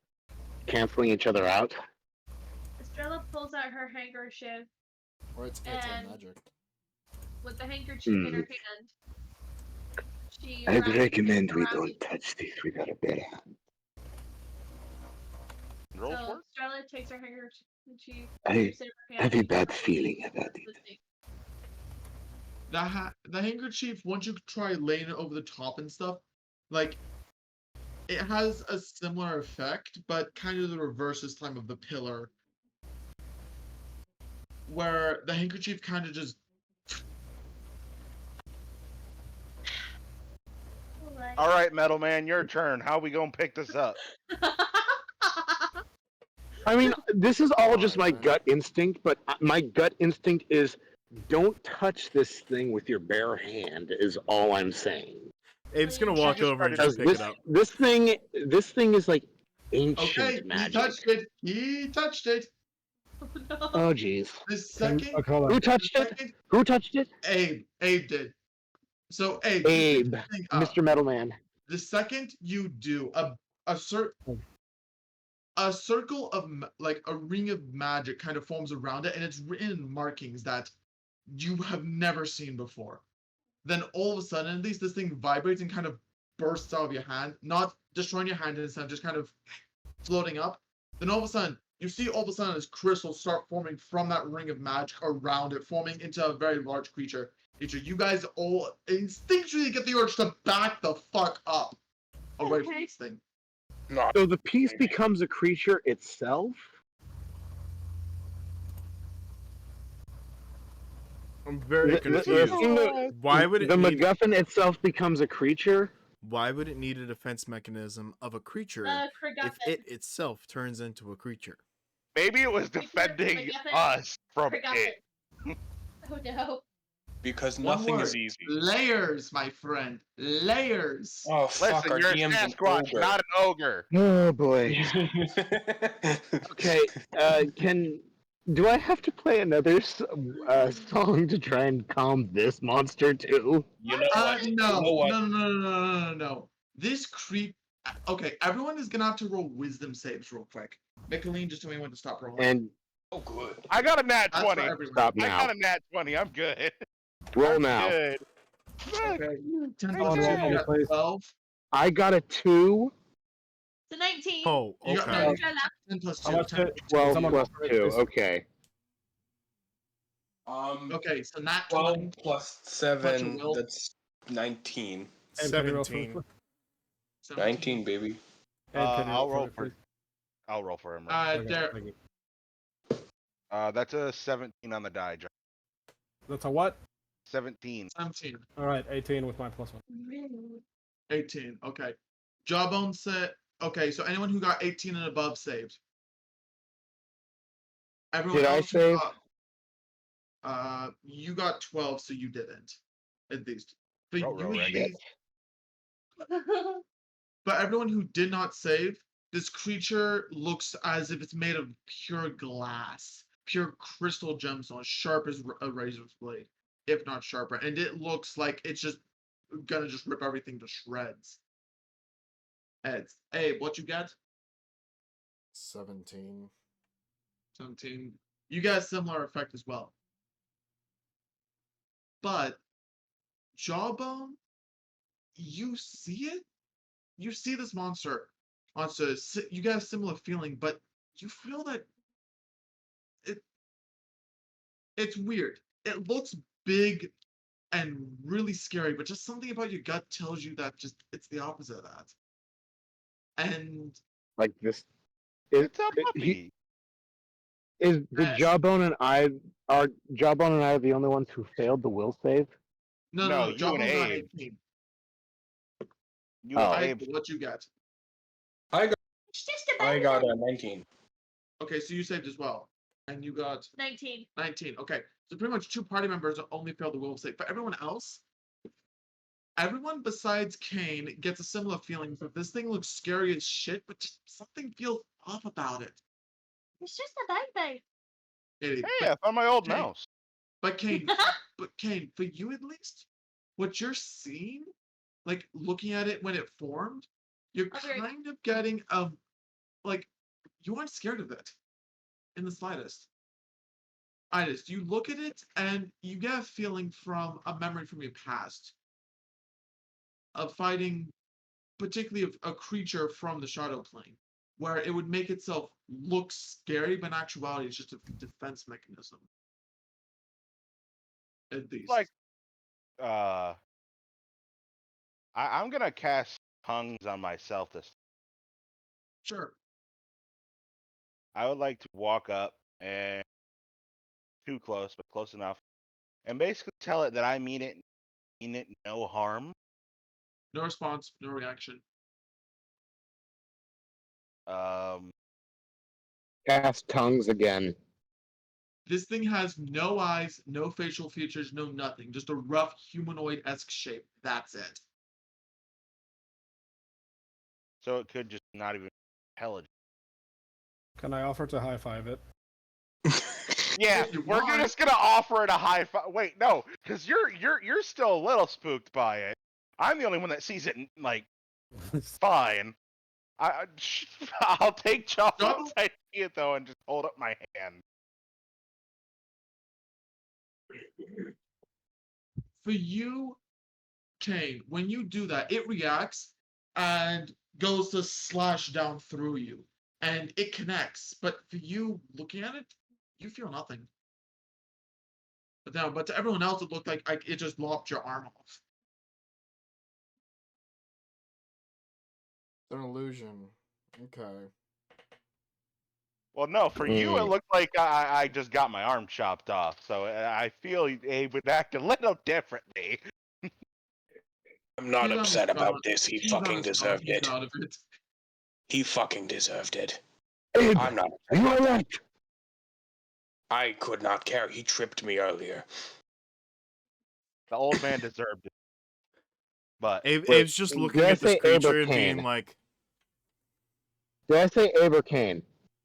canceling each other out. Estrella pulls out her handkerchief Or it's And- anti-magic. with the handkerchief in her hand. She I'd wraps it recommend we around don't it. touch this without a better hand. Rolls So for Estrella takes her handkerchief and she I keeps it in her I have a hand. bad feeling about it. Listening. The handkerchief, once you try laying it over the top and stuff, like it has a similar effect, but kind of the reverse this time of the pillar. Where the handkerchief kind of just Alright. All right, Metal Man, your turn. How we gonna pick this up? I mean, this is all just my Alright. gut instinct, but my gut instinct is don't touch this thing with your bare hand, is all I'm saying. Abe's gonna She walk just over and started just Because pick this it up. this thing is like ancient okay. He magic. touched it. He touched it. Oh, no. Oh jeez. The second, Who touched it? second Who touched it? Abe did. So Abe, you Abe, pick the thing up. Mr. Metalman. The second you do a circle of like a ring of magic kind of forms around it, and it's written in markings that you have never seen before. Then all of a sudden, at least this thing vibrates and kind of bursts out of your hand, not destroying your hand instead, just kind of floating up. Then all of a sudden, you see all of a sudden this crystal start forming from that ring of magic around it, forming into a very large creature. You guys all instinctually get the urge to back the fuck up away from Okay. this thing. Not So the piece becomes a creature itself? I'm very The confused. thing that- Why would it the need? MacGuffin itself becomes a creature? Why would it need a defense mechanism of a creature Forgot if that. it itself turns into a creature? Maybe it was Forget defending it. us from Forgot it. it. Oh no. Because One nothing is word. easy. Layers, my friend. Layers. Oh fuck! Listen, Our you're a DM's an Sasquatch, ogre. not an ogre. Oh boy. Okay. Do I have to play another song to try and calm this monster too? You know what? You know No, what? no. This creep. Okay, everyone is gonna have to roll wisdom saves real quick. Michaeleen, just tell me when to stop rolling. And Oh, good. I got a nat That's for 20. everyone. stop I now. got a nat 20. I'm good. Roll I'm now. Good. Okay. 10 Come plus on, 2, roll you for me, got please. 12. I got a 2. So 19. Oh, You got, no, okay. you got 10 plus 2. How much 10 it- 12 Someone plus roll for it, 2. please. Okay. Okay, so not 12 20. plus Bunch of 7. will. That's 19. And can you roll for it, 17. 19, baby. And can you I'll for roll it, for. please? I'll roll for him. Right? Okay, There. thank you. That's a 17 on the die, John. That's a what? 17. 17. All right, 18 with my plus 1. 18. Okay. Jawbone said. Okay, so anyone who got 18 and above saved. Everyone Did I else who save? you got 12, so you didn't. At least. But Ruh-roh, you at Reggie. least. But everyone who did not save, this creature looks as if it's made of pure glass, pure crystal gemstone, sharp as a razor's blade, if not sharper. And it looks like it's just gonna just rip everything to shreds. Eds, Abe, what you got? 17. 17. You got a similar effect as well. But Jawbone, you see it? You see this monster. You got a similar feeling, but you feel that it's weird. It looks big and really scary, but just something about your gut tells you that just it's the opposite of that. And Like this. Is, It's a puppy. is the Yes. Jawbone and I are the only ones who failed the will save? No, you Jawbone and got Abe. 18. You Oh. and I, Abe. what you got? It's just a I baby. got a 19. Okay, so you saved as well. And you got 19. 19. Okay. So pretty much 2 party members only failed the will save. But everyone else, everyone besides Kain gets a similar feeling that this thing looks scary as shit, but just something feels off about it. It's just a baby. Hey, I found my old Hey. mouse. But Kain, for you at least, what you're seeing, like looking at it when it formed, you're Okay. kind of getting like you aren't scared of it in the slightest. You look at it and you get a feeling from a memory from your past of fighting, particularly a creature from the shadow plane, where it would make itself look scary, but in actuality, it's just a defense mechanism. At least. Like, I'm gonna cast tongues on myself this. Sure. I would like to walk up and too close, but close enough, and basically tell it that I mean it no harm. No response, no reaction. Cast tongues again. This thing has no eyes, no facial features, no nothing. Just a rough humanoid-esque shape. That's it. So it could just not even be intelligent. Can I offer to high five it? Yeah, If you we're want. just gonna offer it a high five. Wait, no, because you're still a little spooked by it. I'm the only one that sees it like fine. I'll take Jawbone's idea though and just hold up my hand. For you, Kain, when you do that, it reacts and goes to slash down through you. And it connects. But for you, looking at it, you feel nothing. But to everyone else, it looked like it just lopped your arm off. It's an illusion. Okay. Well, no, for you it looked like I just got my arm chopped off. So I feel Abe would act a little differently. I'm not He's on upset his about phone. this. He He's on fucking his phone. deserved He's it. out of it. He fucking deserved it. Abe, I'm not. are you alright? I could not care. He tripped me earlier. The old man deserved it. But Abe's just did looking I at this say Abe or creature and being Kain? like, Did I say Abe or Kain?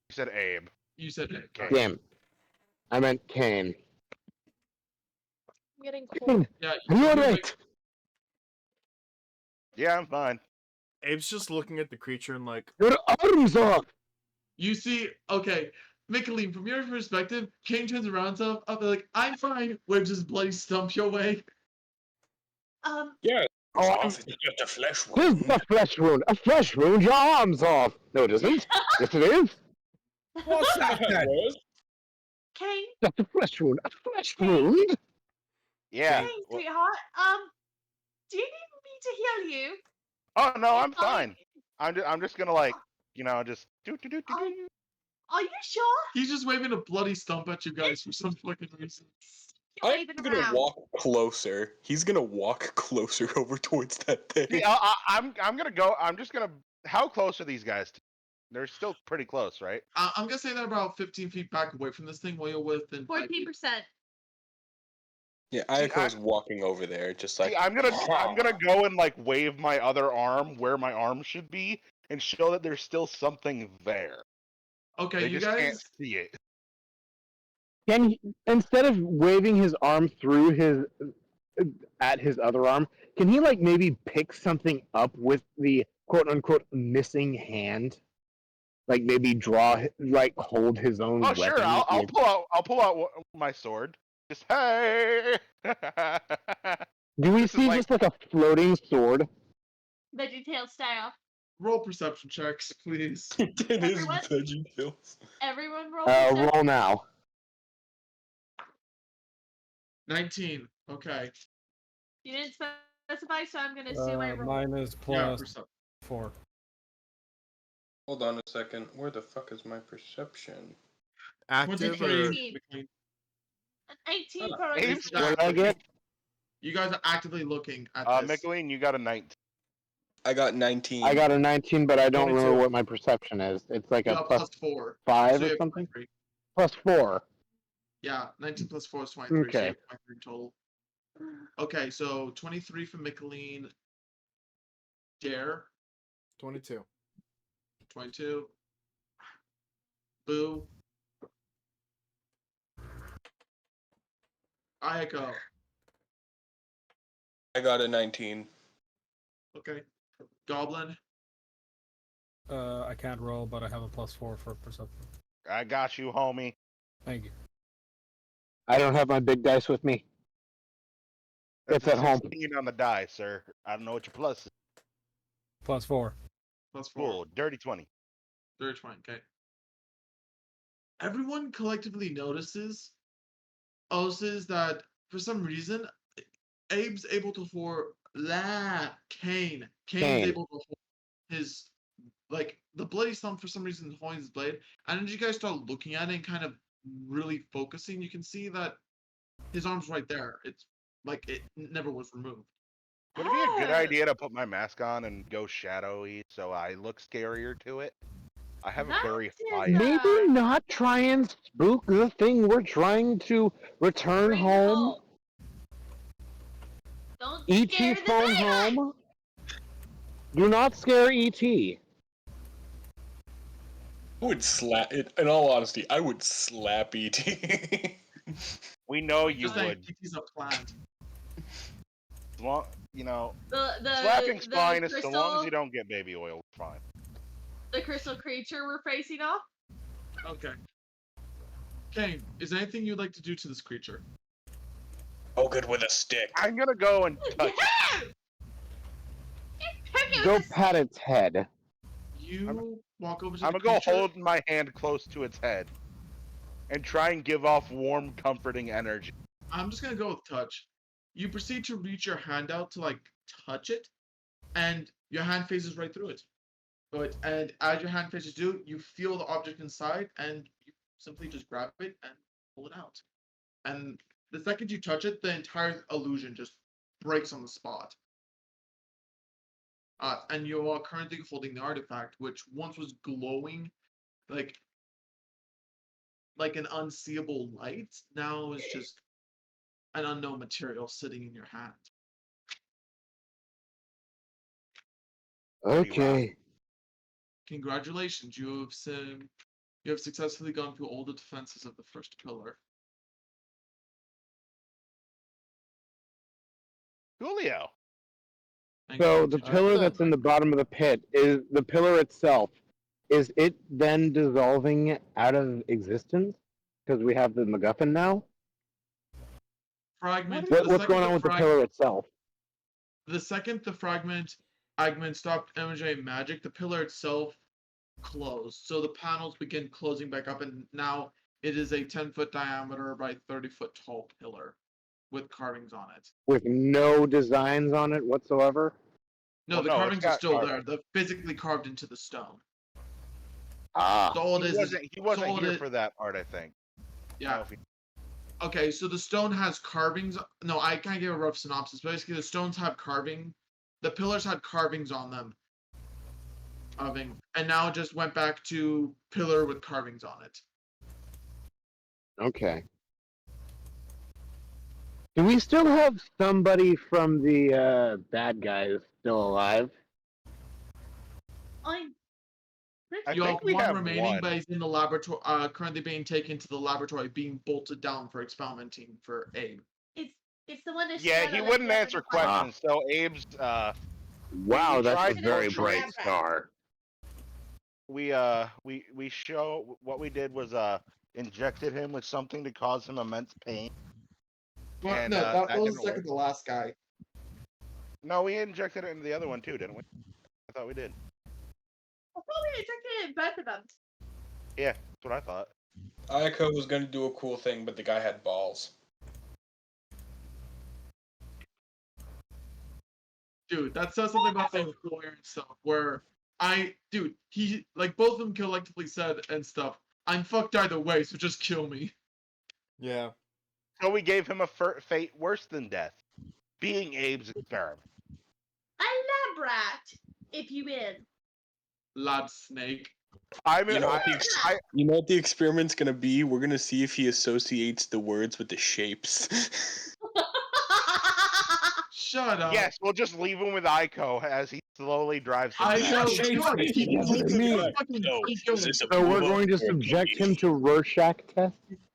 you said Abe. You said it. Kain. Damn. I meant Kain. I'm getting cold. Kain, Yeah, are you you're alright? Yeah, I'm fine. Abe's just looking at the creature and like, Your arms off! You see, okay, Michaeleen, from your perspective, Kain turns around to up like, I'm fine, waves his bloody stump your way. Yeah. Oh, Off. It's just a flesh Here's wound. a flesh wound. A flesh wound, your arms off! No, it isn't. Yes, it is. What's that? Kain, That's a flesh wound. A flesh wound? Yeah. Kain, Well- sweetheart. Do you need me to heal you? Oh no, If I'm fine. I'm just gonna like, just do. Are you sure? He's just waving a bloody stump at you guys for some fucking reason. You're I'm waving gonna around. walk closer. He's gonna walk closer over towards that thing. See, I'm gonna go. I'm just gonna. How close are these guys? They're still pretty close, right? I'm gonna say they're about 15 feet back away from this thing while you're within 5 feet. 14%. Yeah, See, Eiko's walking over there, just like. See, I'm gonna go and like wave my other arm where my arm should be and show that there's still something there. Okay, They you just can't guys. see it. Can he, instead of waving his arm through his at his other arm, can he like maybe pick something up with the quote unquote missing hand? Like maybe draw, like hold his own Oh weapon. sure, I'll pull out my sword. Just hey. Do we This is see like- just like a floating sword? VeggieTale style. Roll perception checks, please. It is Everyone? VeggieTales. Everyone roll perception. Roll now. 19. Okay. You didn't specify, so I'm gonna assume I roll. Mine is Yeah, plus perception. 4. Hold on a second. Where the fuck is my perception? active or 19. Michaeleen, An 18 Oh, for a Abe's perception. What did I get? you guys are actively looking at this. Michaeleen, you got a 19. I got 19. I got a 19, but I don't 22. remember what my perception is. It's like You a got plus plus 4. 5 So you or have something? 23. Plus 4. Yeah, 19 plus 4 is 23. So you Okay. have 23 total. Okay, so 23 for Michaeleen. Dare, 22. 22. Boo. Eiko. I got a 19. Okay. Goblin. I can't roll, but I have a plus 4 for perception. I got you, homie. Thank you. I don't have my big dice with me. That's It's at a home. 16 on the die, sir. I don't know what your plus is. Plus 4. Plus 4. Cool, dirty 20. 20. Okay. Everyone collectively notices that for some reason Abe's able to hold Kain's Kain. able to hold his like the bloody stump for some reason holding his blade. And as you guys start looking at it and kind of really focusing, you can see that his arm's right there. It's like it never was removed. Would it be a good Ah. idea to put my mask on and go shadowy so I look scarier to it? I have a very That is, high. Maybe not try and spook the thing we're trying to return Bring home. Don't ET scare the phone daylight. home. Do not scare ET. I would slap it. In all honesty, I would slap ET. We know you Just saying, would. he's a plant. As long, The slapping's the fine crystal, so long as you don't get baby oil. It's fine. the crystal creature we're facing off. Okay. Kain, is there anything you'd like to do to this creature? Oh, good with a stick. I'm gonna go and touch it. Pick it Go with a pat its head. You walk over to I'm the gonna go creature. hold my hand close to its head and try and give off warm, comforting energy. I'm just gonna go with touch. You proceed to reach your hand out to like touch it, and your hand phases right through it. And as your hand phases through, you feel the object inside, and you simply just grab it and pull it out. And the second you touch it, the entire illusion just breaks on the spot. And you are currently holding the artifact, which once was glowing like an unseeable light, now is just an unknown material sitting in your hand. Pretty rough. Okay. Congratulations, you have successfully gone through all the defenses of the first pillar. Julio. And So the continue- pillar that's in the bottom of the pit is the pillar itself. Is it then dissolving out of existence because we have the MacGuffin now? fragment. What's second going on with the pillar itself? The second the fragment stopped emanating magic, the pillar itself closed. So the panels begin closing back up, and now it is a 10-foot diameter by 30-foot tall pillar with carvings on it. With no designs on it whatsoever? No, Well, the no, it's carvings are got still carvings. there. They're physically carved into the stone. Ah. So all it is, He wasn't all here it- for that part, I think. yeah. Okay, so the stone has carvings. No, I can't give a rough synopsis. Basically, the stones have carving. The pillars had carvings on them. And now it just went back to pillar with carvings on it. Okay. Do we still have somebody from the bad guys still alive? I'm I You think have we one have remaining, one. but he's in the laboratory. Currently being taken to the laboratory, being bolted down for experimenting for Abe. it's the one. Yeah, Estrella he that wouldn't doesn't answer fight. questions, so Abe's Wow, we that's tried a to very portray- bright star. we show what we did was injected him with something to cause him immense pain. Well, And, no, that that was didn't second work. to last guy. No, we injected it into the other one too, didn't we? I thought we did. I thought we injected it in both of them. Yeah, that's what I thought. Eiko was gonna do a cool thing, but the guy had balls. Dude, that says something about the coherent stuff. Where he both of them collectively said and stuff. I'm fucked either way, so just kill me. Yeah. So we gave him a fate worse than death, being Abe's experiment. A lab rat, if you will. Lad snake. I mean, You know what the experiment's gonna be? We're gonna see if he associates the words with the shapes. Shut up. yes, we'll just leave him with Eiko as he slowly drives him I back. know. Shapes, God, he keep doesn't looking, mean- fucking No, keep is going. this a So we're puma going to or a subject monkey? him to Rorschach test?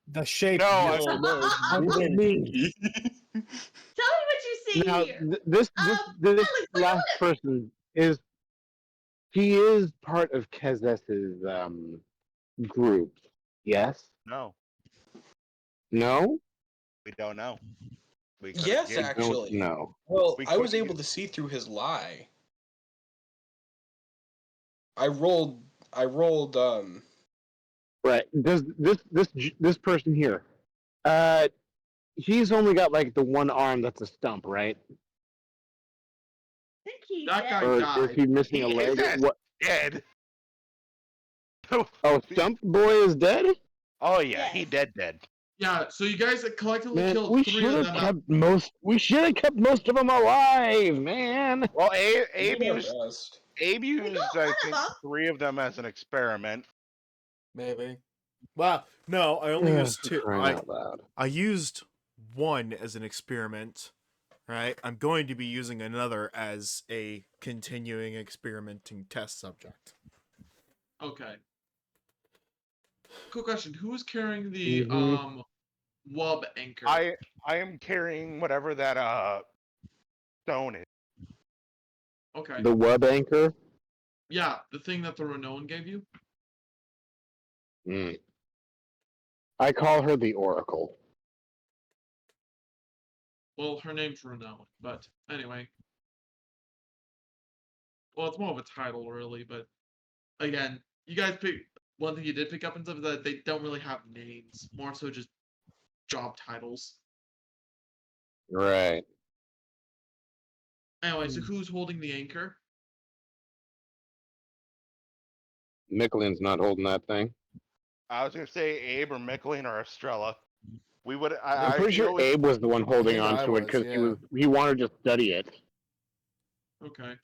The shape. No, yes. No, What does it mean? Tell me what you see Now, here. this Alex, last person is part of Kezess's group. Yes? no, No? we don't know. We could've Yes, guessed. actually. No. Well, We I was couldn't able get- to see through his lie. I rolled Right. Does this person here? He's only got like the one arm that's a stump, right? I think he's That guy dead. Or died. is he missing a He leg? is What? dead. Oh, Stump Boy is dead. Oh yeah, he Yes. dead. Yeah, so you guys collectively Man, killed we 3 should of have them. kept most. We should have kept most of them alive, man. Well, Abe did our used best. got I one of think them. 3 of them as an experiment. Maybe. Well, no, I only used 2. Crying out loud. I used 1 as an experiment, right? I'm going to be using another as a continuing experimenting test subject. Okay. Cool question. Who's carrying the Mhm. wub anchor? I am carrying whatever that stone is. Okay. The web anchor. Yeah, the thing that the Renoan gave you? Mm. I call her the Oracle. Well, her name's Renoan, but anyway. Well, it's more of a title, really, but again, you guys pick one thing you did pick up and stuff is that they don't really have names, more so just job titles. Right. Anyway, so who's holding the anchor? Michaeleen's not holding that thing. I was gonna say Abe or Michaeleen or Estrella. We would. I'm I pretty feel sure it- Abe was the one holding think on I to it was, because yeah. he wanted to study it. Okay.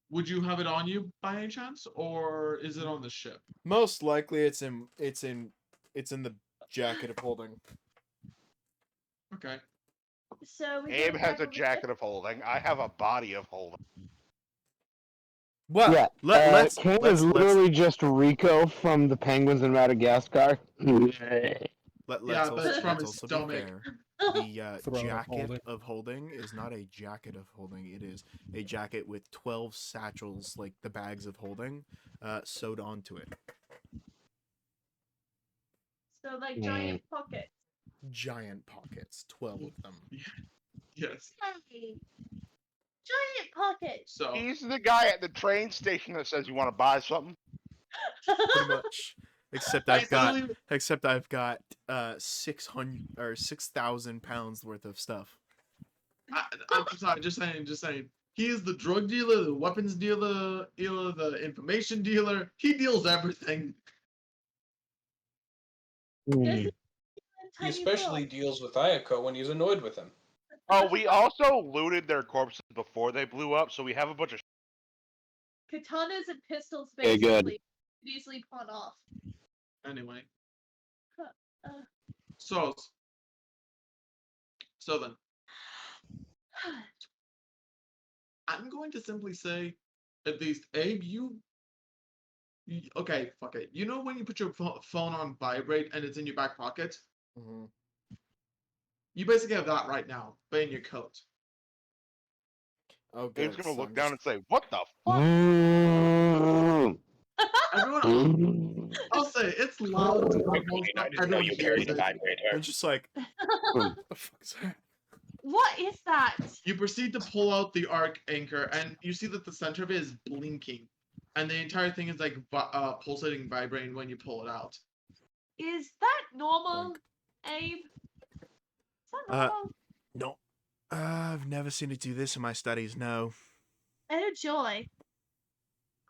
Would you have it on you by any chance, or is it on the ship? Most likely, it's in the jacket of holding. Okay. So we Abe go has back a over to- jacket of holding. I have a body of holding. Well, Yeah, let's Kain is literally just Rico from the Penguins in Madagascar. let's Yeah, but it's from let's his also be stomach. fair. The Throne of jacket holding. of holding is not a jacket of holding. It is a jacket with 12 satchels, like the bags of holding, sewed onto it. So like giant pockets. Giant pockets, 12 of them. Yes. Hey, giant pockets. So He's the guy at the train station that says you want to buy something. Pretty much. Except I've got basically, 600 or 6,000 pounds worth of stuff. I'm sorry, just saying. He is the drug dealer, the weapons dealer, the information dealer. He deals everything. This is He tiny especially little deals with Eiko when he's annoyed with him. Oh, we also looted their corpses before they blew up, so we have a bunch of. katanas and pistols Okay, good. basically could easily pawn off. Anyway, Uh, so then, I'm going to simply say, at least Abe, okay, fuck it. You know when you put your phone on vibrate and it's in your back pocket? Mm-hmm. You basically have that right now, but in your coat. Oh, good. Abe's gonna so look I'm down just- and say, "What the fuck?" Everyone, I'll say it's loud. Everyone hears it. I'm just like, what the fuck is that? what is that? You proceed to pull out the arc anchor, and you see that the center of it is blinking, and the entire thing is like pulsating, vibrating when you pull it out. Is that normal, Boink. Abe? Is that Uh, normal? No. I've never seen it do this in my studies, no. Oh joy.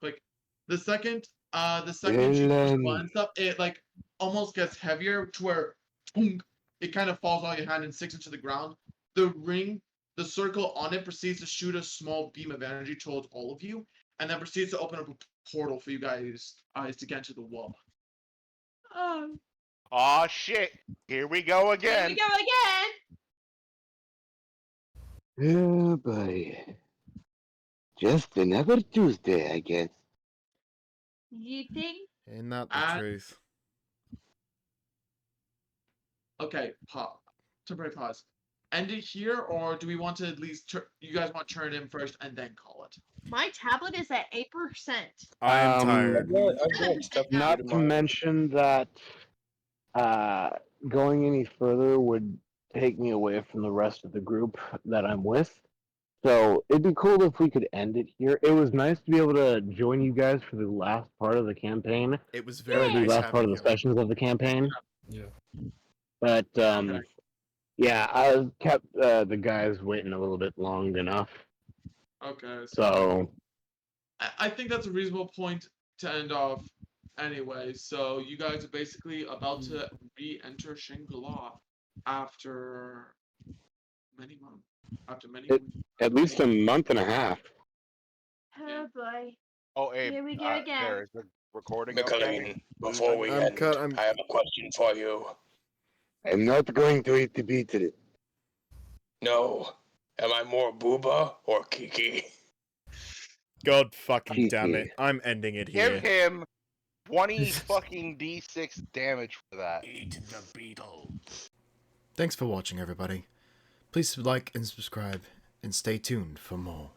Like the second you push the button stuff, it like almost gets heavier to where boom, it kind of falls out of your hand and sticks into the ground. The ring, the circle on it proceeds to shoot a small beam of energy towards all of you, and then proceeds to open up a portal for you guys to get into the wall. Oh, Aw, shit! Here we go here again. we go again. Oh boy. Just another Tuesday, I guess. You think? Ain't that the And- truth? Okay, temporary pause. End it here, or do we want to at least you guys want to turn it in first and then call it? My tablet is at 8%. I am tired. I've got stuff to do Not to tomorrow. mention that going any further would take me away from the rest of the group that I'm with. So it'd be cool if we could end it here. It was nice to be able to join you guys for the last part of the campaign, It was or very the nice last part having of the you. sessions of the campaign. Yeah. But Okay. yeah, I kept the guys waiting a little bit long enough. Okay, So I think that's a reasonable point to end off anyway. So you guys are basically about to re-enter Shangri-La after many months. After many at least a month and a half. Oh boy. Oh, Abe, Here we go again. there is the recording. Okay. Michaeleen, before we end, I have a question for you. I'm not going to eat the beetle. No. Am I more Booba or Kiki? God fucking damn Kiki. it. I'm ending it Give here. him 20 fucking d6 damage for that. Eat the beetle. Thanks for watching, everybody. Please like and subscribe, and stay tuned for more.